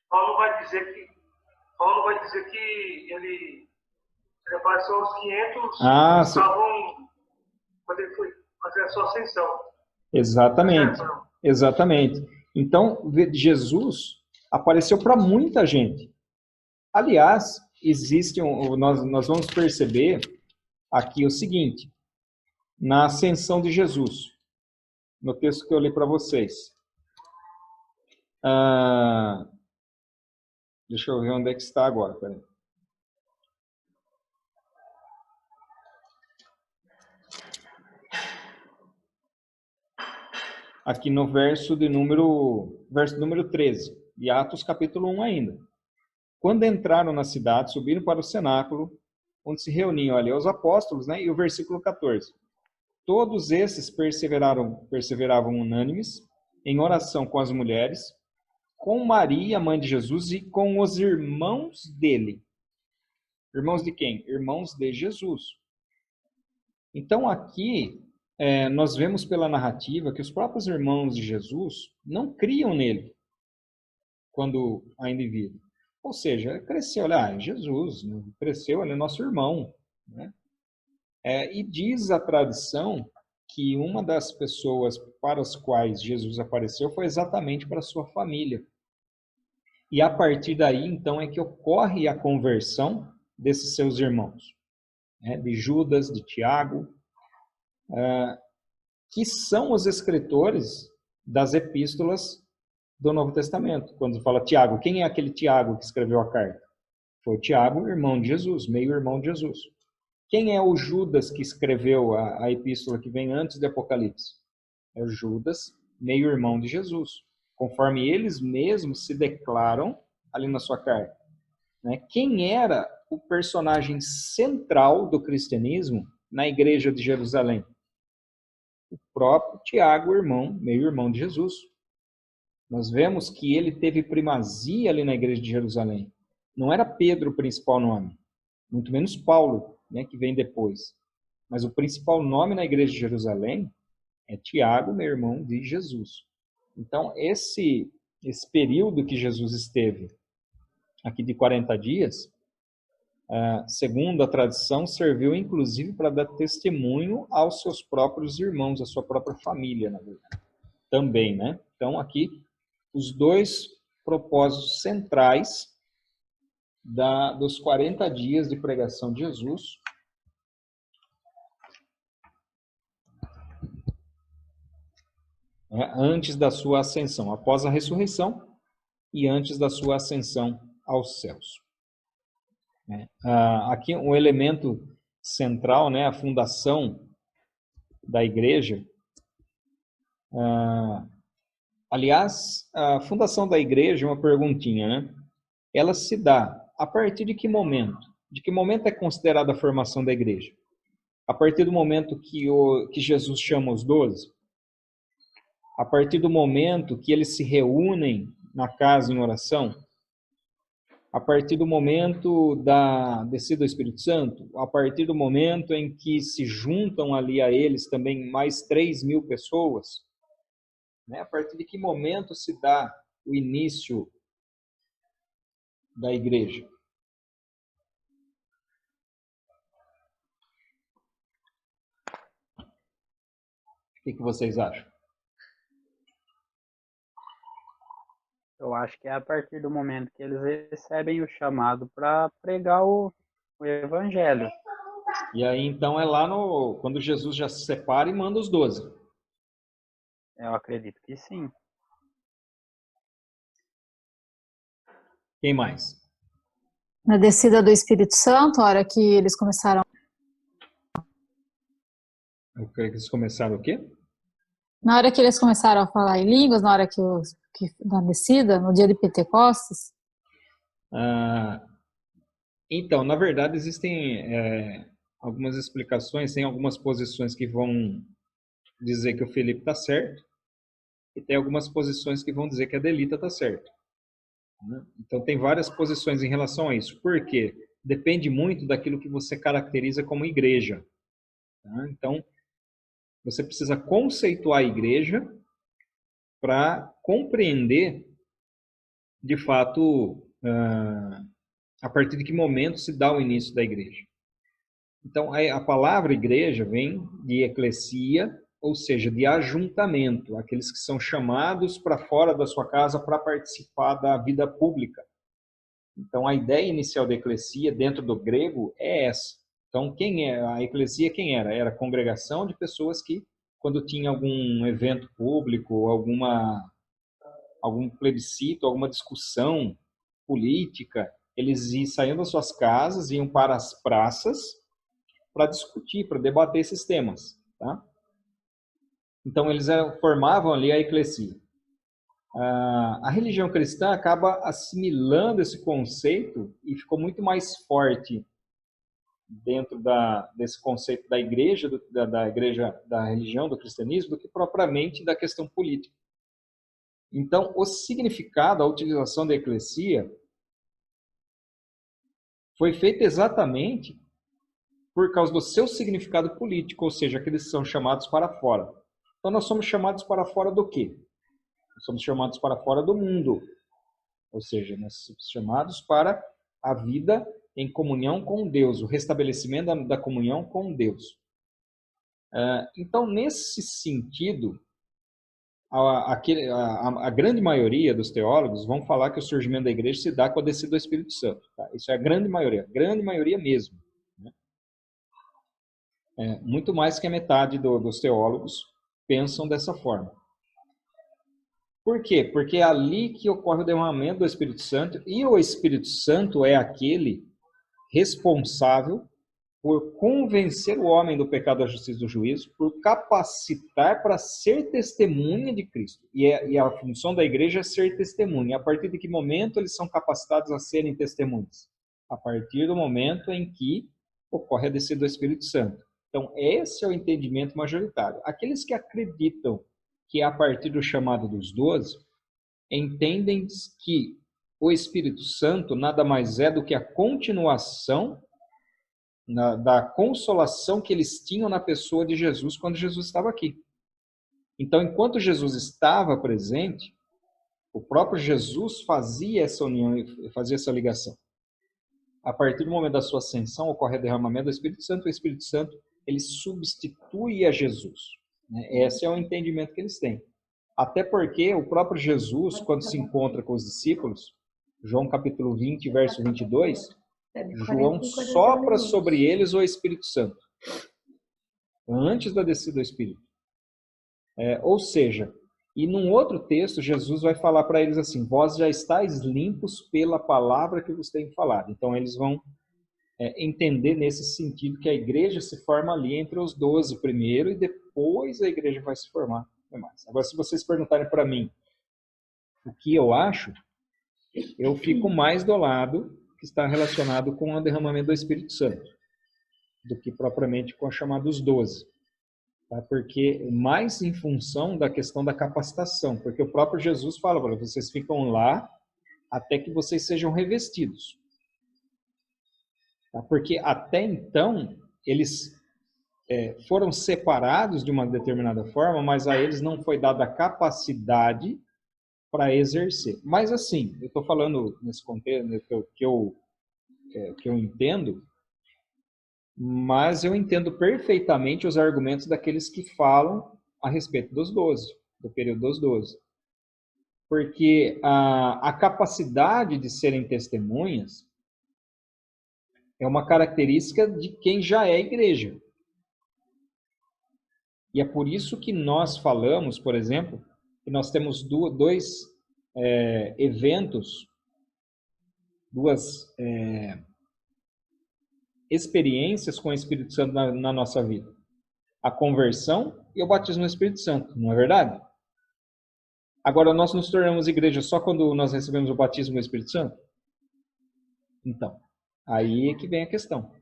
Paulo vai dizer que ele apareceu aos 500 que estavam quando ele foi fazer a sua ascensão. Exatamente. Certo, não? Exatamente. Então, Jesus apareceu para muita gente. Aliás, nós vamos perceber aqui o seguinte, na ascensão de Jesus, no texto que eu li para vocês. Deixa eu ver onde é que está agora. Peraí. Aqui no verso número 13, de Atos capítulo 1 ainda. Quando entraram na cidade, subiram para o cenáculo, onde se reuniam ali os apóstolos, né? E o versículo 14. Todos esses perseveravam unânimes em oração com as mulheres, com Maria, mãe de Jesus, e com os irmãos dele. Irmãos de quem? Irmãos de Jesus. Então aqui nós vemos pela narrativa que os próprios irmãos de Jesus não criam nele quando ainda vive. Ou seja, cresceu, olha, Jesus, cresceu, ele é nosso irmão. Né? E diz a tradição que uma das pessoas para as quais Jesus apareceu foi exatamente para a sua família. E a partir daí, então, é que ocorre a conversão desses seus irmãos, né? De Judas, de Tiago, que são os escritores das epístolas do Novo Testamento. Quando fala Tiago, quem é aquele Tiago que escreveu a carta? Foi Tiago, irmão de Jesus, meio-irmão de Jesus. Quem é o Judas que escreveu a epístola que vem antes de Apocalipse? É o Judas, meio-irmão de Jesus, conforme eles mesmos se declaram ali na sua carta. Né? Quem era o personagem central do cristianismo na igreja de Jerusalém? O próprio Tiago, meio-irmão de Jesus. Nós vemos que ele teve primazia ali na igreja de Jerusalém. Não era Pedro o principal nome, muito menos Paulo, né, que vem depois. Mas o principal nome na igreja de Jerusalém é Tiago, meu irmão de Jesus. Então, esse período que Jesus esteve aqui de 40 dias, segundo a tradição, serviu inclusive para dar testemunho aos seus próprios irmãos, à sua própria família, na verdade. Também, né? Então, aqui, os dois propósitos centrais dos 40 dias de pregação de Jesus. Antes da sua ascensão, após a ressurreição e antes da sua ascensão aos céus. Aqui um elemento central, né, a fundação da igreja. Aliás, a fundação da igreja é uma perguntinha, né? Ela se dá a partir de que momento? De que momento é considerada a formação da igreja? A partir do momento que Jesus chama os 12? A partir do momento que eles se reúnem na casa em oração? A partir do momento da descida do Espírito Santo? A partir do momento em que se juntam ali a eles também mais 3.000 pessoas? Né? A partir de que momento se dá o início da igreja? O que vocês acham? Eu acho que é a partir do momento que eles recebem o chamado para pregar o evangelho. E aí, então, é lá quando Jesus já se separa e manda os 12. Eu acredito que sim. Quem mais? Na descida do Espírito Santo, a hora que eles começaram... Eu creio que eles começaram o quê? Na hora que eles começaram a falar em línguas, na hora na descida, no dia de Pentecostes? Então, na verdade, existem algumas explicações, tem algumas posições que vão dizer que o Felipe está certo, e tem algumas posições que vão dizer que a Delita está certa. Então, tem várias posições em relação a isso. Por quê? Depende muito daquilo que você caracteriza como igreja. Tá? Então, você precisa conceituar a igreja para compreender, de fato, a partir de que momento se dá o início da igreja. Então, a palavra igreja vem de eclesia, ou seja, de ajuntamento, aqueles que são chamados para fora da sua casa para participar da vida pública. Então, a ideia inicial da eclesia, dentro do grego, é essa. Então, quem é a eclesia? Quem era? Era a congregação de pessoas que, quando tinha algum evento público, algum plebiscito, alguma discussão política, eles saíam das suas casas, iam para as praças para discutir, para debater esses temas. Tá? Então, eles formavam ali a eclesia. A religião cristã acaba assimilando esse conceito e ficou muito mais forte dentro desse conceito da igreja, da religião, do cristianismo, do que propriamente da questão política. Então, o significado, a utilização da eclesia foi feita exatamente por causa do seu significado político, ou seja, aqueles que são chamados para fora. Então, nós somos chamados para fora do quê? Nós somos chamados para fora do mundo, ou seja, nós somos chamados para a vida em comunhão com Deus, o restabelecimento da comunhão com Deus. Então, nesse sentido, a grande maioria dos teólogos vão falar que o surgimento da igreja se dá com a descida do Espírito Santo. Tá? Isso é a grande maioria mesmo. Né? Muito mais que a metade dos teólogos pensam dessa forma. Por quê? Porque é ali que ocorre o derramamento do Espírito Santo, e o Espírito Santo é aquele responsável por convencer o homem do pecado, da justiça e do juízo, por capacitar para ser testemunha de Cristo. E a função da igreja é ser testemunha. A partir de que momento eles são capacitados a serem testemunhas? A partir do momento em que ocorre a descida do Espírito Santo. Então, esse é o entendimento majoritário. Aqueles que acreditam que a partir do chamado dos 12, entendem que o Espírito Santo nada mais é do que a continuação da consolação que eles tinham na pessoa de Jesus quando Jesus estava aqui. Então, enquanto Jesus estava presente, o próprio Jesus fazia essa união, fazia essa ligação. A partir do momento da sua ascensão, ocorre o derramamento do Espírito Santo, o Espírito Santo ele substitui a Jesus. Esse é o entendimento que eles têm. Até porque o próprio Jesus, quando se encontra com os discípulos, João capítulo 20, verso 22, João sopra sobre eles o Espírito Santo, antes da descida do Espírito. Ou seja, e num outro texto, Jesus vai falar para eles assim, vós já estáis limpos pela palavra que vos tenho falado. Então eles vão entender nesse sentido que a igreja se forma ali entre os 12 primeiro e depois a igreja vai se formar mais. Agora, se vocês perguntarem para mim o que eu acho, eu fico mais do lado que está relacionado com o derramamento do Espírito Santo do que propriamente com a chamada dos 12. Tá? Porque mais em função da questão da capacitação, porque o próprio Jesus fala, vocês ficam lá até que vocês sejam revestidos. Tá? Porque até então, eles foram separados de uma determinada forma, mas a eles não foi dada a capacidade para exercer. Mas assim, eu estou falando nesse contexto que eu entendo, mas eu entendo perfeitamente os argumentos daqueles que falam a respeito dos 12, do período dos 12. Porque a capacidade de serem testemunhas é uma característica de quem já é igreja. E é por isso que nós falamos, por exemplo, que nós temos dois eventos, duas experiências com o Espírito Santo na nossa vida. A conversão e o batismo no Espírito Santo, não é verdade? Agora, nós nos tornamos igreja só quando nós recebemos o batismo no Espírito Santo? Então, aí é que vem a questão.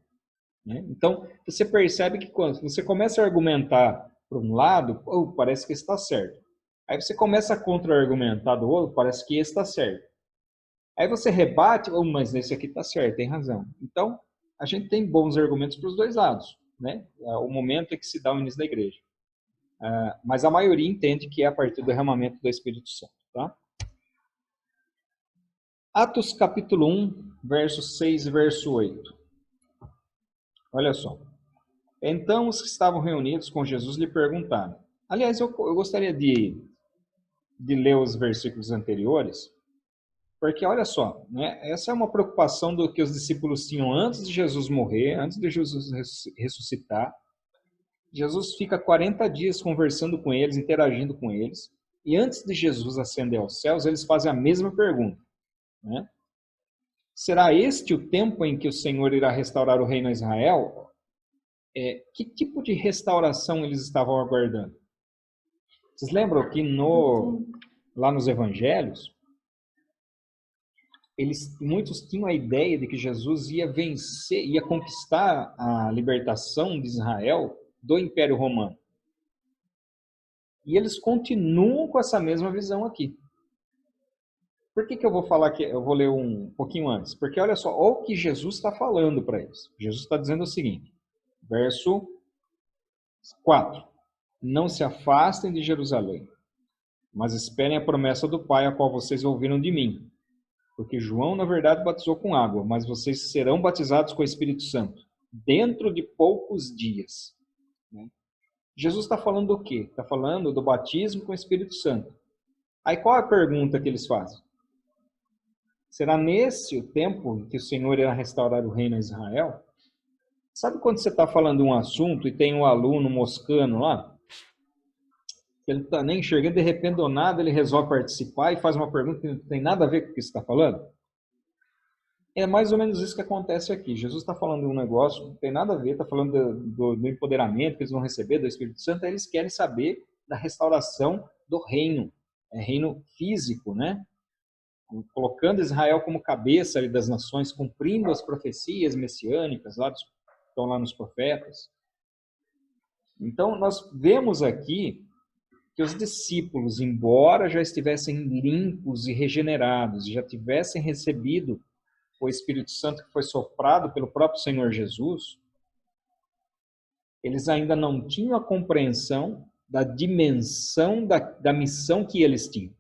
Né? Então, você percebe que quando você começa a argumentar por um lado, parece que está certo. Aí você começa a contra-argumentar do outro, parece que esse está certo. Aí você rebate, mas esse aqui está certo, tem razão. Então, a gente tem bons argumentos para os dois lados. Né? O momento é que se dá o início da igreja. Mas a maioria entende que é a partir do derramamento do Espírito Santo. Tá? Atos capítulo 1, verso 6 e verso 8. Olha só. Então os que estavam reunidos com Jesus lhe perguntaram. Aliás, eu gostaria de ler os versículos anteriores, porque olha só, né, essa é uma preocupação do que os discípulos tinham antes de Jesus morrer, antes de Jesus ressuscitar. Jesus fica 40 dias conversando com eles, interagindo com eles, e antes de Jesus ascender aos céus, eles fazem a mesma pergunta. Né? Será este o tempo em que o Senhor irá restaurar o reino a Israel? Que tipo de restauração eles estavam aguardando? Vocês lembram que lá nos evangelhos, muitos tinham a ideia de que Jesus ia vencer, ia conquistar a libertação de Israel do Império Romano. E eles continuam com essa mesma visão aqui. Por que eu vou falar que eu vou ler um pouquinho antes? Porque olha só, olha o que Jesus está falando para eles. Jesus está dizendo o seguinte, verso 4. Não se afastem de Jerusalém, mas esperem a promessa do Pai, a qual vocês ouviram de mim. Porque João, na verdade, batizou com água, mas vocês serão batizados com o Espírito Santo, dentro de poucos dias. Jesus está falando do quê? Está falando do batismo com o Espírito Santo. Aí qual é a pergunta que eles fazem? Será nesse o tempo que o Senhor irá restaurar o reino a Israel? Sabe quando você está falando de um assunto e tem um aluno moscando lá? Ele não está nem enxergando, de repente, do nada, ele resolve participar e faz uma pergunta que não tem nada a ver com o que você está falando? É mais ou menos isso que acontece aqui. Jesus está falando de um negócio que não tem nada a ver, está falando do empoderamento que eles vão receber do Espírito Santo, aí eles querem saber da restauração do reino, reino físico, né? Colocando Israel como cabeça ali das nações, cumprindo as profecias messiânicas, estão lá nos profetas. Então, nós vemos aqui que os discípulos, embora já estivessem limpos e regenerados, já tivessem recebido o Espírito Santo que foi soprado pelo próprio Senhor Jesus, eles ainda não tinham a compreensão da dimensão da missão que eles tinham.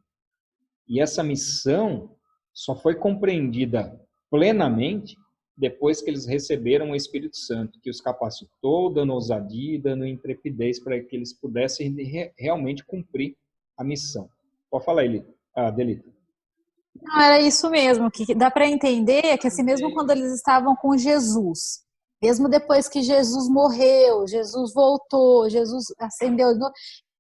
E essa missão só foi compreendida plenamente depois que eles receberam o Espírito Santo, que os capacitou, dando ousadia, dando intrepidez para que eles pudessem realmente cumprir a missão. Pode falar, Delita. Não, era isso mesmo, que dá para entender que assim, mesmo quando eles estavam com Jesus, mesmo depois que Jesus morreu, Jesus voltou, Jesus ascendeu,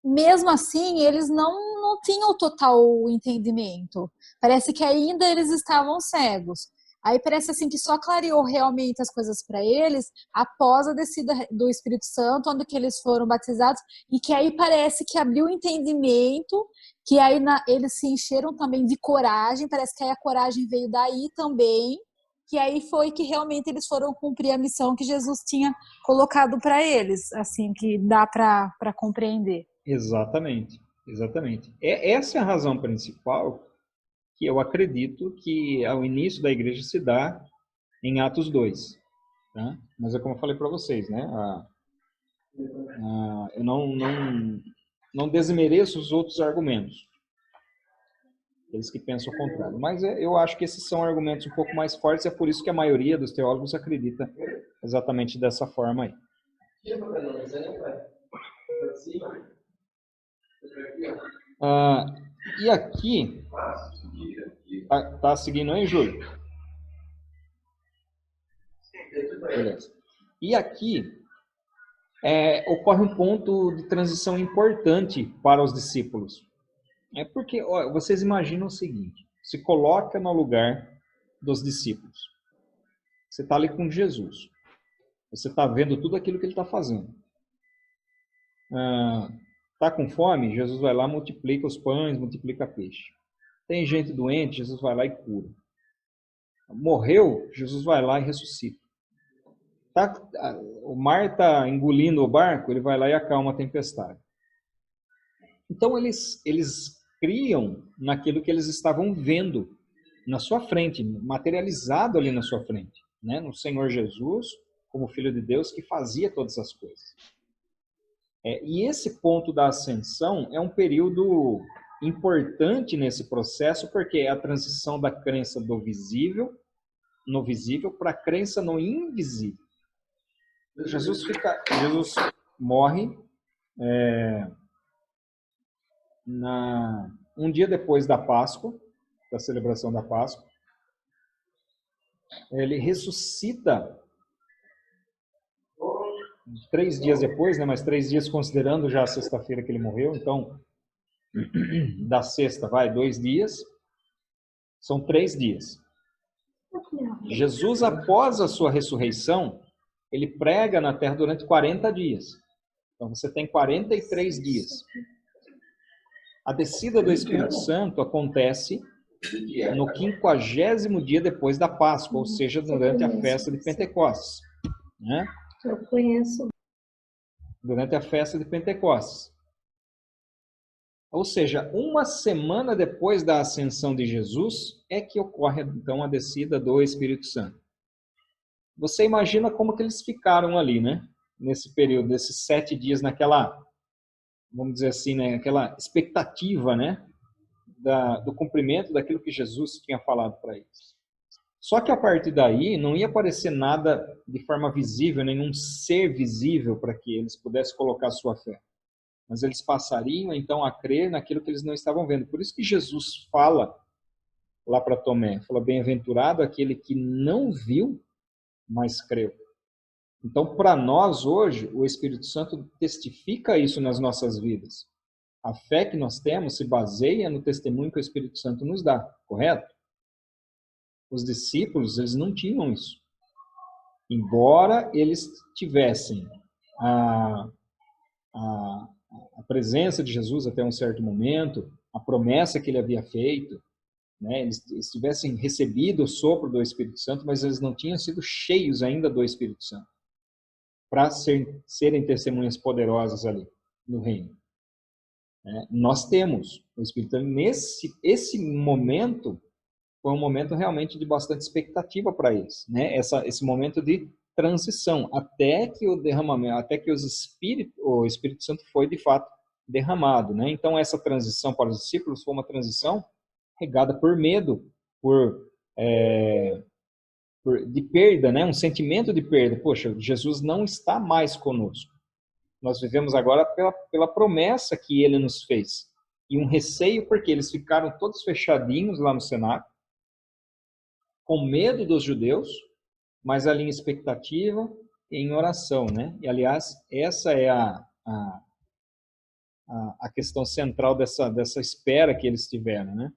mesmo assim eles não tinham total entendimento. Parece que ainda eles estavam cegos. Aí parece assim que só clareou realmente as coisas para eles após a descida do Espírito Santo, onde que eles foram batizados, e que aí parece que abriu o entendimento, que aí eles se encheram também de coragem, parece que aí a coragem veio daí também, que aí foi que realmente eles foram cumprir a missão que Jesus tinha colocado para eles, assim, que dá para compreender. Exatamente. Essa é a razão principal que eu acredito que ao início da igreja se dá em Atos 2. Tá? Mas é como eu falei para vocês, né? Eu não desmereço os outros argumentos. Eles que pensam o contrário. Mas eu acho que esses são argumentos um pouco mais fortes, e é por isso que a maioria dos teólogos acredita exatamente dessa forma aí. E aqui, tá seguindo aí, Júlio? Beleza. E aqui ocorre um ponto de transição importante para os discípulos. É porque vocês imaginam o seguinte, se coloca no lugar dos discípulos. Você está ali com Jesus. Você está vendo tudo aquilo que ele está fazendo. Está com fome? Jesus vai lá, multiplica os pães, multiplica peixe. Tem gente doente? Jesus vai lá e cura. Morreu? Jesus vai lá e ressuscita. O mar está engolindo o barco? Ele vai lá e acalma a tempestade. Então eles criam naquilo que eles estavam vendo na sua frente, materializado ali na sua frente, né? No Senhor Jesus, como Filho de Deus, que fazia todas as coisas. E esse ponto da ascensão é um período importante nesse processo, porque é a transição da crença do visível, no visível, para a crença no invisível. Jesus morre um dia depois da Páscoa, da celebração da Páscoa. Ele ressuscita 3 dias depois, né? Mas 3 dias considerando já a sexta-feira que ele morreu. Então, da sexta, 2 dias. São 3 dias. Jesus, após a sua ressurreição, ele prega na terra durante 40 dias. Então, você tem 43 dias. A descida do Espírito Santo acontece no 50º dia depois da Páscoa, ou seja, durante a festa de Pentecostes. Né? Eu conheço. Durante a festa de Pentecostes. Ou seja, uma semana depois da ascensão de Jesus é que ocorre, então, a descida do Espírito Santo. Você imagina como que eles ficaram ali, né? Nesse período, desses 7 dias, naquela, vamos dizer assim, né? Aquela expectativa, né? Do cumprimento daquilo que Jesus tinha falado para eles. Só que a partir daí não ia aparecer nada de forma visível, nenhum ser visível para que eles pudessem colocar sua fé. Mas eles passariam então a crer naquilo que eles não estavam vendo. Por isso que Jesus fala lá para Tomé, fala: bem-aventurado aquele que não viu, mas creu. Então, para nós hoje, o Espírito Santo testifica isso nas nossas vidas. A fé que nós temos se baseia no testemunho que o Espírito Santo nos dá, correto? Os discípulos, eles não tinham isso. Embora eles tivessem a presença de Jesus até um certo momento, a promessa que ele havia feito, né? Eles tivessem recebido o sopro do Espírito Santo, mas eles não tinham sido cheios ainda do Espírito Santo para serem testemunhas poderosas ali no reino. Nós temos o Espírito Santo. Esse momento foi um momento realmente de bastante expectativa para eles, né? Esse momento de transição, até que o derramamento, até que o Espírito Santo foi de fato derramado, né? Então essa transição para os discípulos foi uma transição regada por medo, de perda, né? Um sentimento de perda. Poxa, Jesus não está mais conosco. Nós vivemos agora pela promessa que ele nos fez. E um receio porque eles ficaram todos fechadinhos lá no cenáculo, com medo dos judeus, mas ali em expectativa e em oração, né? E, aliás, essa é a questão central dessa espera que eles tiveram, né?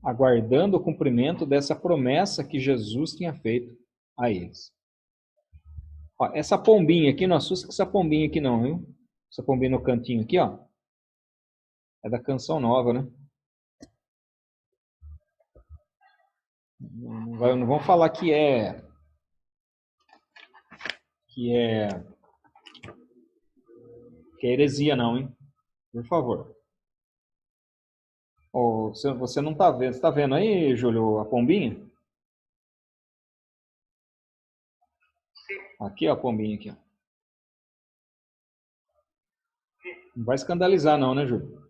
Aguardando o cumprimento dessa promessa que Jesus tinha feito a eles. Ó, essa pombinha aqui, não assusta com essa pombinha aqui não, viu? Essa pombinha no cantinho aqui, ó. É da Canção Nova, né? Não vão falar que é heresia não, hein? Por favor. Oh, você não está vendo. Você está vendo aí, Júlio, a pombinha? Sim. Aqui, ó, a pombinha aqui, ó. Não vai escandalizar não, né, Júlio?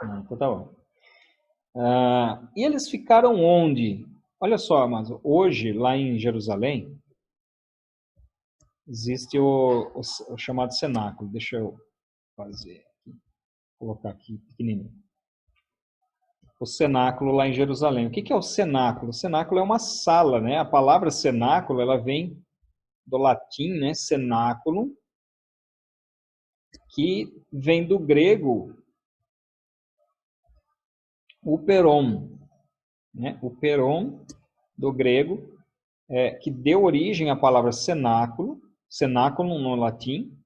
Não, então tá bom. E eles ficaram onde? Olha só, mas hoje, lá em Jerusalém, existe o chamado cenáculo. Deixa eu fazer aqui, colocar aqui pequenininho. O cenáculo lá em Jerusalém. O que é o cenáculo? O cenáculo é uma sala, né? A palavra cenáculo, ela vem do latim, né? Cenáculo, que vem do grego uperon, né? Uperon, do grego, que deu origem à palavra cenáculo, cenáculo no latim,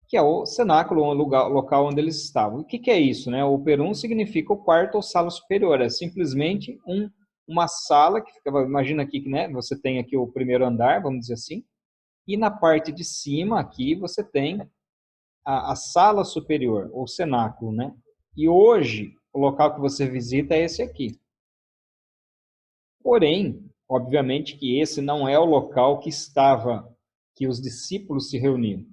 que é o cenáculo, o local onde eles estavam. O que é isso, né? O operum significa o quarto ou sala superior, é simplesmente uma sala que ficava, imagina aqui, né? Você tem aqui o primeiro andar, vamos dizer assim, e na parte de cima aqui você tem a sala superior, ou cenáculo, né? E hoje, o local que você visita é esse aqui. Porém, obviamente que esse não é o local que que os discípulos se reuniram.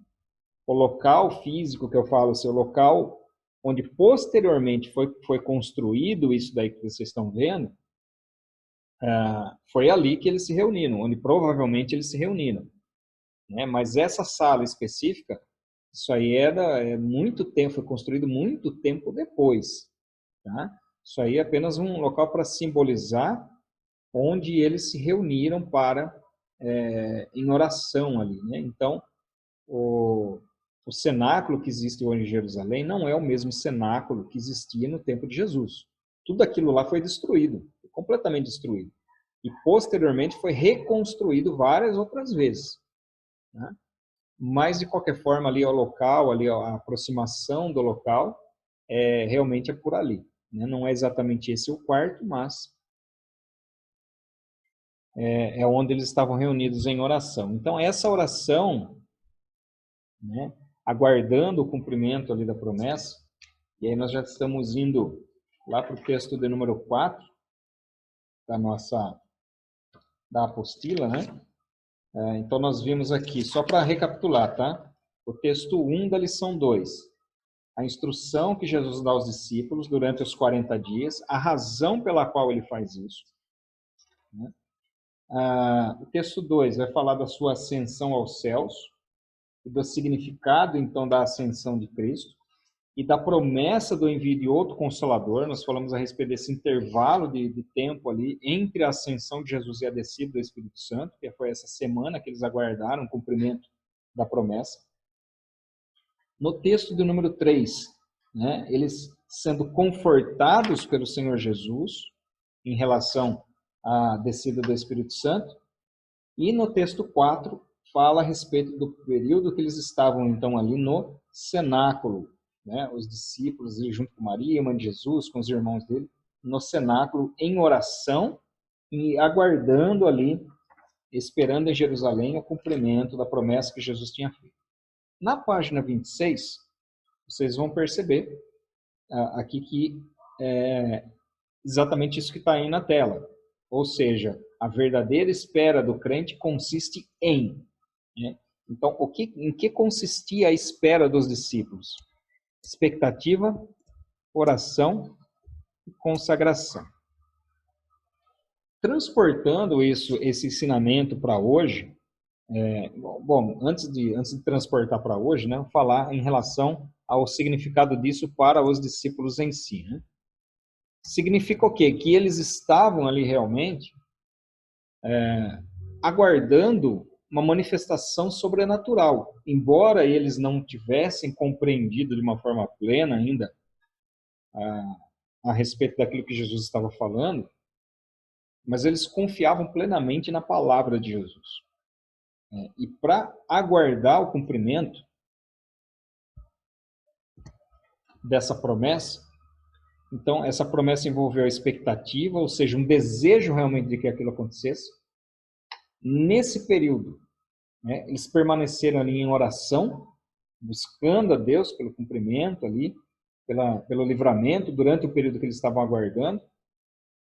O local físico que eu falo, o local onde posteriormente foi construído isso daí que vocês estão vendo, foi ali que eles se reuniram, onde provavelmente eles se reuniram. Né? Mas essa sala específica, isso aí é muito tempo, foi construído muito tempo depois. Tá? Isso aí é apenas um local para simbolizar onde eles se reuniram em oração ali. Né? Então, o cenáculo que existe hoje em Jerusalém não é o mesmo cenáculo que existia no tempo de Jesus. Tudo aquilo lá foi destruído, completamente destruído. E posteriormente foi reconstruído várias outras vezes. Né? Mas, de qualquer forma, ali o local, ali a aproximação do local, realmente é por ali. Né? Não é exatamente esse o quarto, mas é onde eles estavam reunidos em oração. Então, essa oração, né, aguardando o cumprimento ali da promessa, e aí nós já estamos indo lá para o texto de número 4 da apostila, né? Então, nós vimos aqui, só para recapitular, tá? O texto 1 da lição 2. A instrução que Jesus dá aos discípulos durante os 40 dias, a razão pela qual ele faz isso. Né? O texto 2 vai falar da sua ascensão aos céus, e do significado, então, da ascensão de Cristo, e da promessa do envio de outro Consolador. Nós falamos a respeito desse intervalo de tempo ali entre a ascensão de Jesus e a descida do Espírito Santo, que foi essa semana que eles aguardaram o cumprimento da promessa. No texto do número 3, né, eles sendo confortados pelo Senhor Jesus em relação à descida do Espírito Santo. E no texto 4, fala a respeito do período que eles estavam, então, ali no cenáculo, né? Os discípulos, ali, junto com Maria, mãe de Jesus, com os irmãos dele, no cenáculo, em oração e aguardando ali, esperando em Jerusalém o cumprimento da promessa que Jesus tinha feito. Na página 26, vocês vão perceber aqui que é exatamente isso que está aí na tela. Ou seja, a verdadeira espera do crente consiste em. Né? Então, em que consistia a espera dos discípulos? Expectativa, oração e consagração. Transportando esse ensinamento para hoje, antes de transportar para hoje, né, falar em relação ao significado disso para os discípulos em si. Né? Significa o quê? Que eles estavam ali realmente aguardando uma manifestação sobrenatural. Embora eles não tivessem compreendido de uma forma plena ainda a respeito daquilo que Jesus estava falando, mas eles confiavam plenamente na palavra de Jesus. E para aguardar o cumprimento dessa promessa, então essa promessa envolveu a expectativa, ou seja, um desejo realmente de que aquilo acontecesse. Nesse período, né, eles permaneceram ali em oração, buscando a Deus pelo cumprimento ali, pelo livramento durante o período que eles estavam aguardando,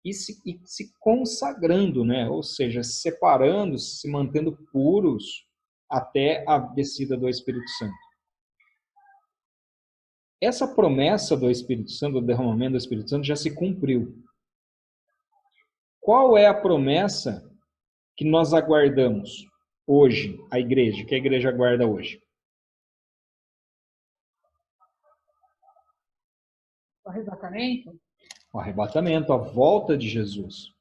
e se consagrando, né? Ou seja, se separando, se mantendo puros até a descida do Espírito Santo. Essa promessa do Espírito Santo, do derramamento do Espírito Santo, já se cumpriu. Qual é a promessa que nós aguardamos hoje, a igreja, que a igreja aguarda hoje? O arrebatamento? O arrebatamento, a volta de Jesus.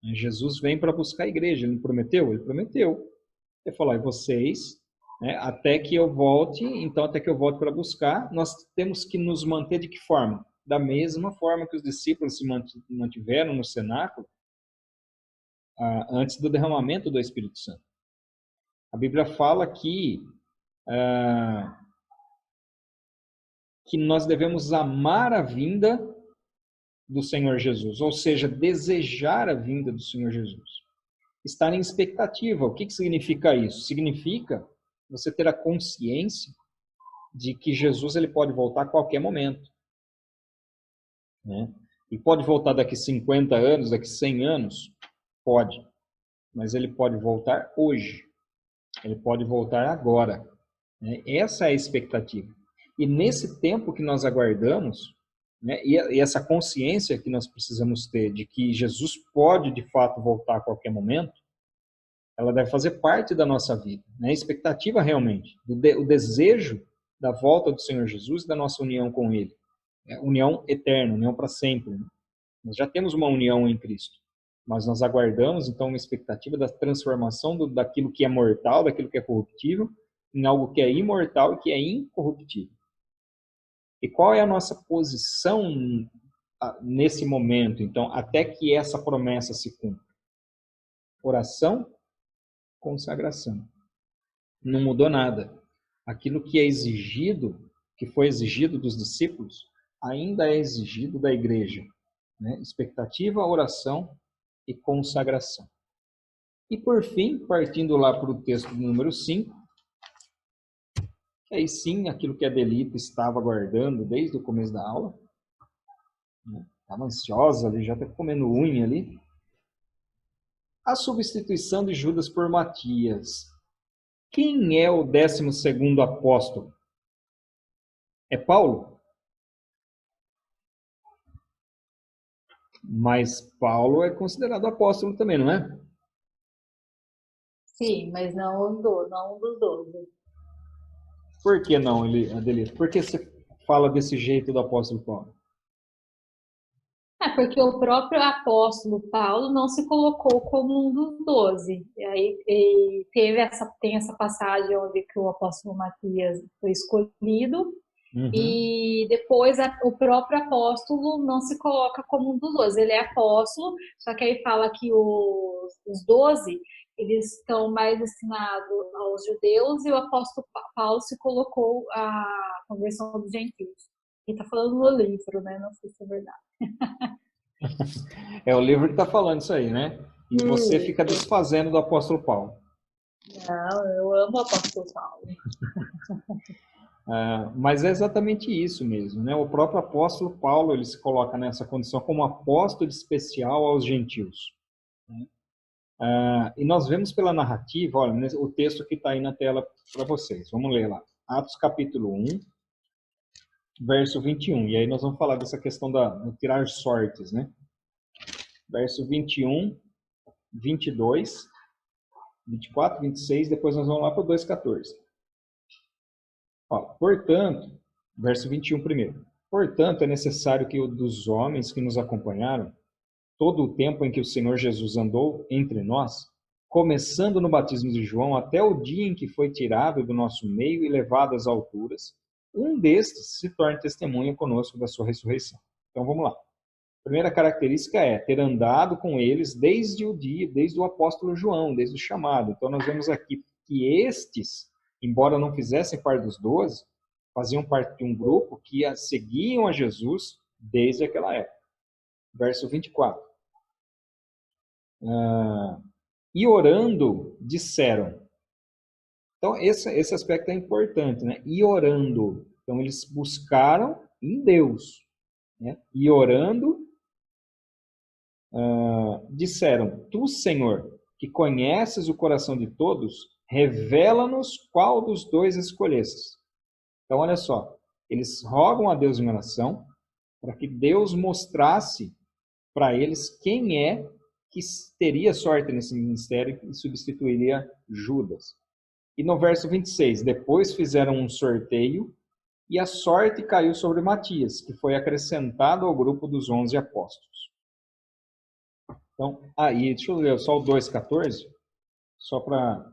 Jesus vem para buscar a igreja. Ele não prometeu? Ele prometeu. Ele falou, vocês, né, até que eu volte, então até que eu volte para buscar, nós temos que nos manter de que forma? Da mesma forma que os discípulos se mantiveram no cenáculo antes do derramamento do Espírito Santo. A Bíblia fala que nós devemos amar a vinda do Senhor Jesus, ou seja, desejar a vinda do Senhor Jesus. Estar em expectativa. O que significa isso? Significa você ter a consciência de que Jesus ele pode voltar a qualquer momento. Né? E pode voltar daqui 50 anos, daqui 100 anos? Pode. Mas ele pode voltar hoje. Ele pode voltar agora. Né? Essa é a expectativa. E nesse tempo que nós aguardamos, né, e essa consciência que nós precisamos ter de que Jesus pode, de fato, voltar a qualquer momento, ela deve fazer parte da nossa vida. Né? A expectativa realmente, o desejo da volta do Senhor Jesus e da nossa união com Ele. União eterna, união para sempre. Né? Nós já temos uma união em Cristo, mas nós aguardamos, então, uma expectativa da transformação daquilo que é mortal, daquilo que é corruptível, em algo que é imortal e que é incorruptível. E qual é a nossa posição nesse momento, então, até que essa promessa se cumpra? Oração, consagração. Não mudou nada. Aquilo que é exigido, que foi exigido dos discípulos, ainda é exigido da igreja. Né? Expectativa, oração e consagração. E por fim, partindo lá para o texto número 5, aí sim, aquilo que a Delita estava aguardando desde o começo da aula, estava ansiosa ali, já estava comendo unha ali, a substituição de Judas por Matias. Quem é o 12º apóstolo? É Paulo? Mas Paulo é considerado apóstolo também, não é? Sim, mas não um dos 12. Por que não, Adelita? Por que você fala desse jeito do apóstolo Paulo? Porque o próprio apóstolo Paulo não se colocou como um dos 12. E aí tem essa passagem onde que o apóstolo Matias foi escolhido, e depois o próprio apóstolo não se coloca como um dos 12. Ele é apóstolo, só que aí fala que os 12, eles estão mais destinados aos judeus, e o apóstolo Paulo se colocou a conversão dos gentios. Ele está falando no livro, né? Não sei se é verdade. É o livro que está falando isso aí, né? E você fica desfazendo do apóstolo Paulo. Não, eu amo o apóstolo Paulo. Mas é exatamente isso mesmo, né? O próprio apóstolo Paulo, ele se coloca nessa condição como apóstolo especial aos gentios. Né? E nós vemos pela narrativa, olha, o texto que está aí na tela para vocês. Vamos ler lá. Atos capítulo 1, verso 21. E aí nós vamos falar dessa questão do tirar sortes, né? Verso 21, 22, 24, 26, depois nós vamos lá para o 2,14. Portanto, verso 21 primeiro. Portanto, é necessário que dos homens que nos acompanharam, todo o tempo em que o Senhor Jesus andou entre nós, começando no batismo de João até o dia em que foi tirado do nosso meio e levado às alturas, um destes se torne testemunha conosco da sua ressurreição. Então vamos lá. A primeira característica é ter andado com eles desde o apóstolo João, desde o chamado. Então nós vemos aqui que estes, embora não fizessem parte dos 12, faziam parte de um grupo que seguiam a Jesus desde aquela época. Verso 24. E orando, disseram. Então, esse aspecto é importante, né? E orando. Então, eles buscaram em Deus. Né? E orando, disseram, Tu, Senhor, que conheces o coração de todos, revela-nos qual dos dois escolhestes. Então, olha só. Eles rogam a Deus em oração para que Deus mostrasse para eles quem é que teria sorte nesse ministério e substituiria Judas. E no verso 26, depois fizeram um sorteio e a sorte caiu sobre Matias, que foi acrescentado ao grupo dos 11 apóstolos. Então, aí, deixa eu ler só o 2,14, só para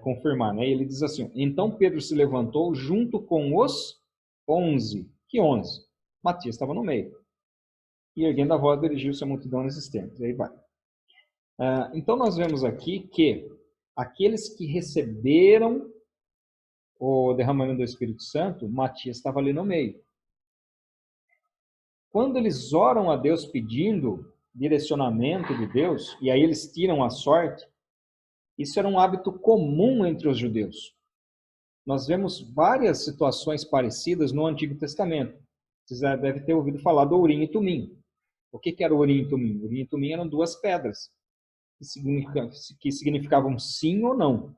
confirmar, né? Ele diz assim, então Pedro se levantou junto com os 11. Que 11? Matias estava no meio. E erguendo a voz, dirigiu-se à multidão existente. Aí vai. Então, nós vemos aqui que aqueles que receberam o derramamento do Espírito Santo, Matias estava ali no meio. Quando eles oram a Deus pedindo direcionamento de Deus, e aí eles tiram a sorte, isso era um hábito comum entre os judeus. Nós vemos várias situações parecidas no Antigo Testamento. Vocês já devem ter ouvido falar do Urim e Tumim. O que era o Urim e Tumim? O Urim e Tumim eram duas pedras que significavam sim ou não.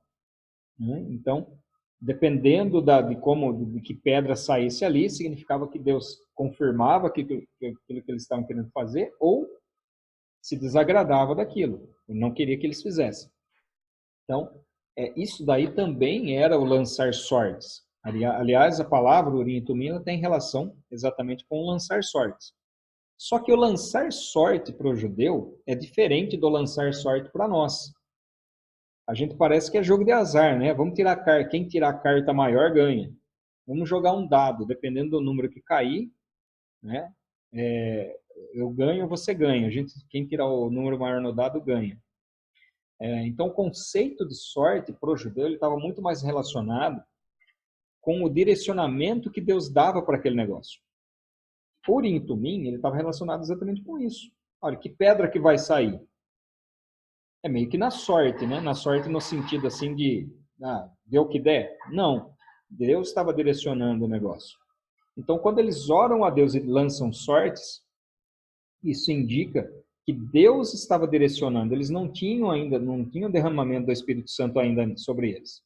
né? Então, dependendo de que pedra saísse ali, significava que Deus confirmava aquilo que eles estavam querendo fazer ou se desagradava daquilo, e não queria que eles fizessem. Então, isso daí também era o lançar sortes. Aliás, a palavra Urim e Tumim tem relação exatamente com o lançar sortes. Só que o lançar sorte para o judeu é diferente do lançar sorte para nós. A gente parece que é jogo de azar, né? Vamos tirar a carta, quem tirar a carta maior ganha. Vamos jogar um dado, dependendo do número que cair, né? Eu ganho, você ganha. Quem tirar o número maior no dado ganha. Então, o conceito de sorte para o judeu ele estava muito mais relacionado com o direcionamento que Deus dava para aquele negócio. Urim e Tumim, ele estava relacionado exatamente com isso. Olha, que pedra que vai sair? É meio que na sorte, né? Na sorte no sentido assim de, dê o que der. Não, Deus estava direcionando o negócio. Então, quando eles oram a Deus e lançam sortes, isso indica que Deus estava direcionando. Eles não tinham derramamento do Espírito Santo ainda sobre eles.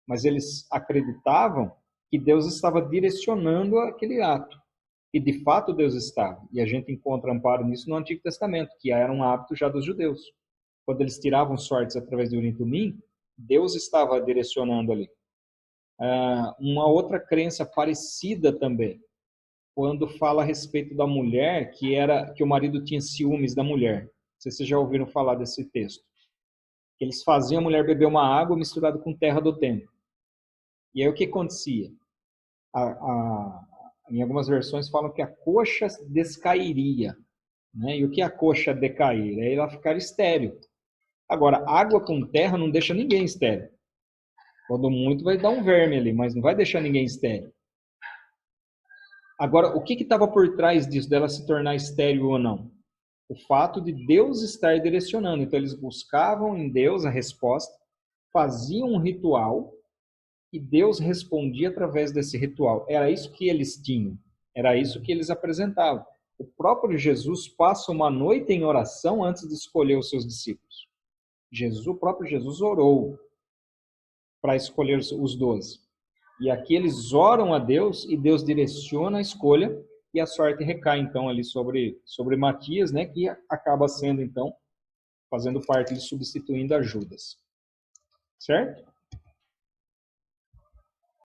Mas eles acreditavam que Deus estava direcionando aquele ato. E de fato Deus estava. E a gente encontra amparo nisso no Antigo Testamento, que era um hábito já dos judeus. Quando eles tiravam sortes através de Urim e Tumim, Deus estava direcionando ali. Uma outra crença parecida também, quando fala a respeito da mulher, que o marido tinha ciúmes da mulher. Não sei se vocês já ouviram falar desse texto. Eles faziam a mulher beber uma água misturada com terra do templo. E aí o que acontecia? Em algumas versões falam que a coxa descairia. Né? E o que é a coxa decair? É ela ficar estéril. Agora, água com terra não deixa ninguém estéril. Quando muito vai dar um verme ali, mas não vai deixar ninguém estéril. Agora, o que estava por trás disso, dela se tornar estéril ou não? O fato de Deus estar direcionando. Então, eles buscavam em Deus a resposta, faziam um ritual, e Deus respondia através desse ritual. Era isso que eles tinham. Era isso que eles apresentavam. O próprio Jesus passa uma noite em oração antes de escolher os seus discípulos. O próprio Jesus orou para escolher os 12. E aqui eles oram a Deus e Deus direciona a escolha e a sorte recai então ali sobre Matias, né, que acaba sendo então fazendo parte de substituindo a Judas. Certo?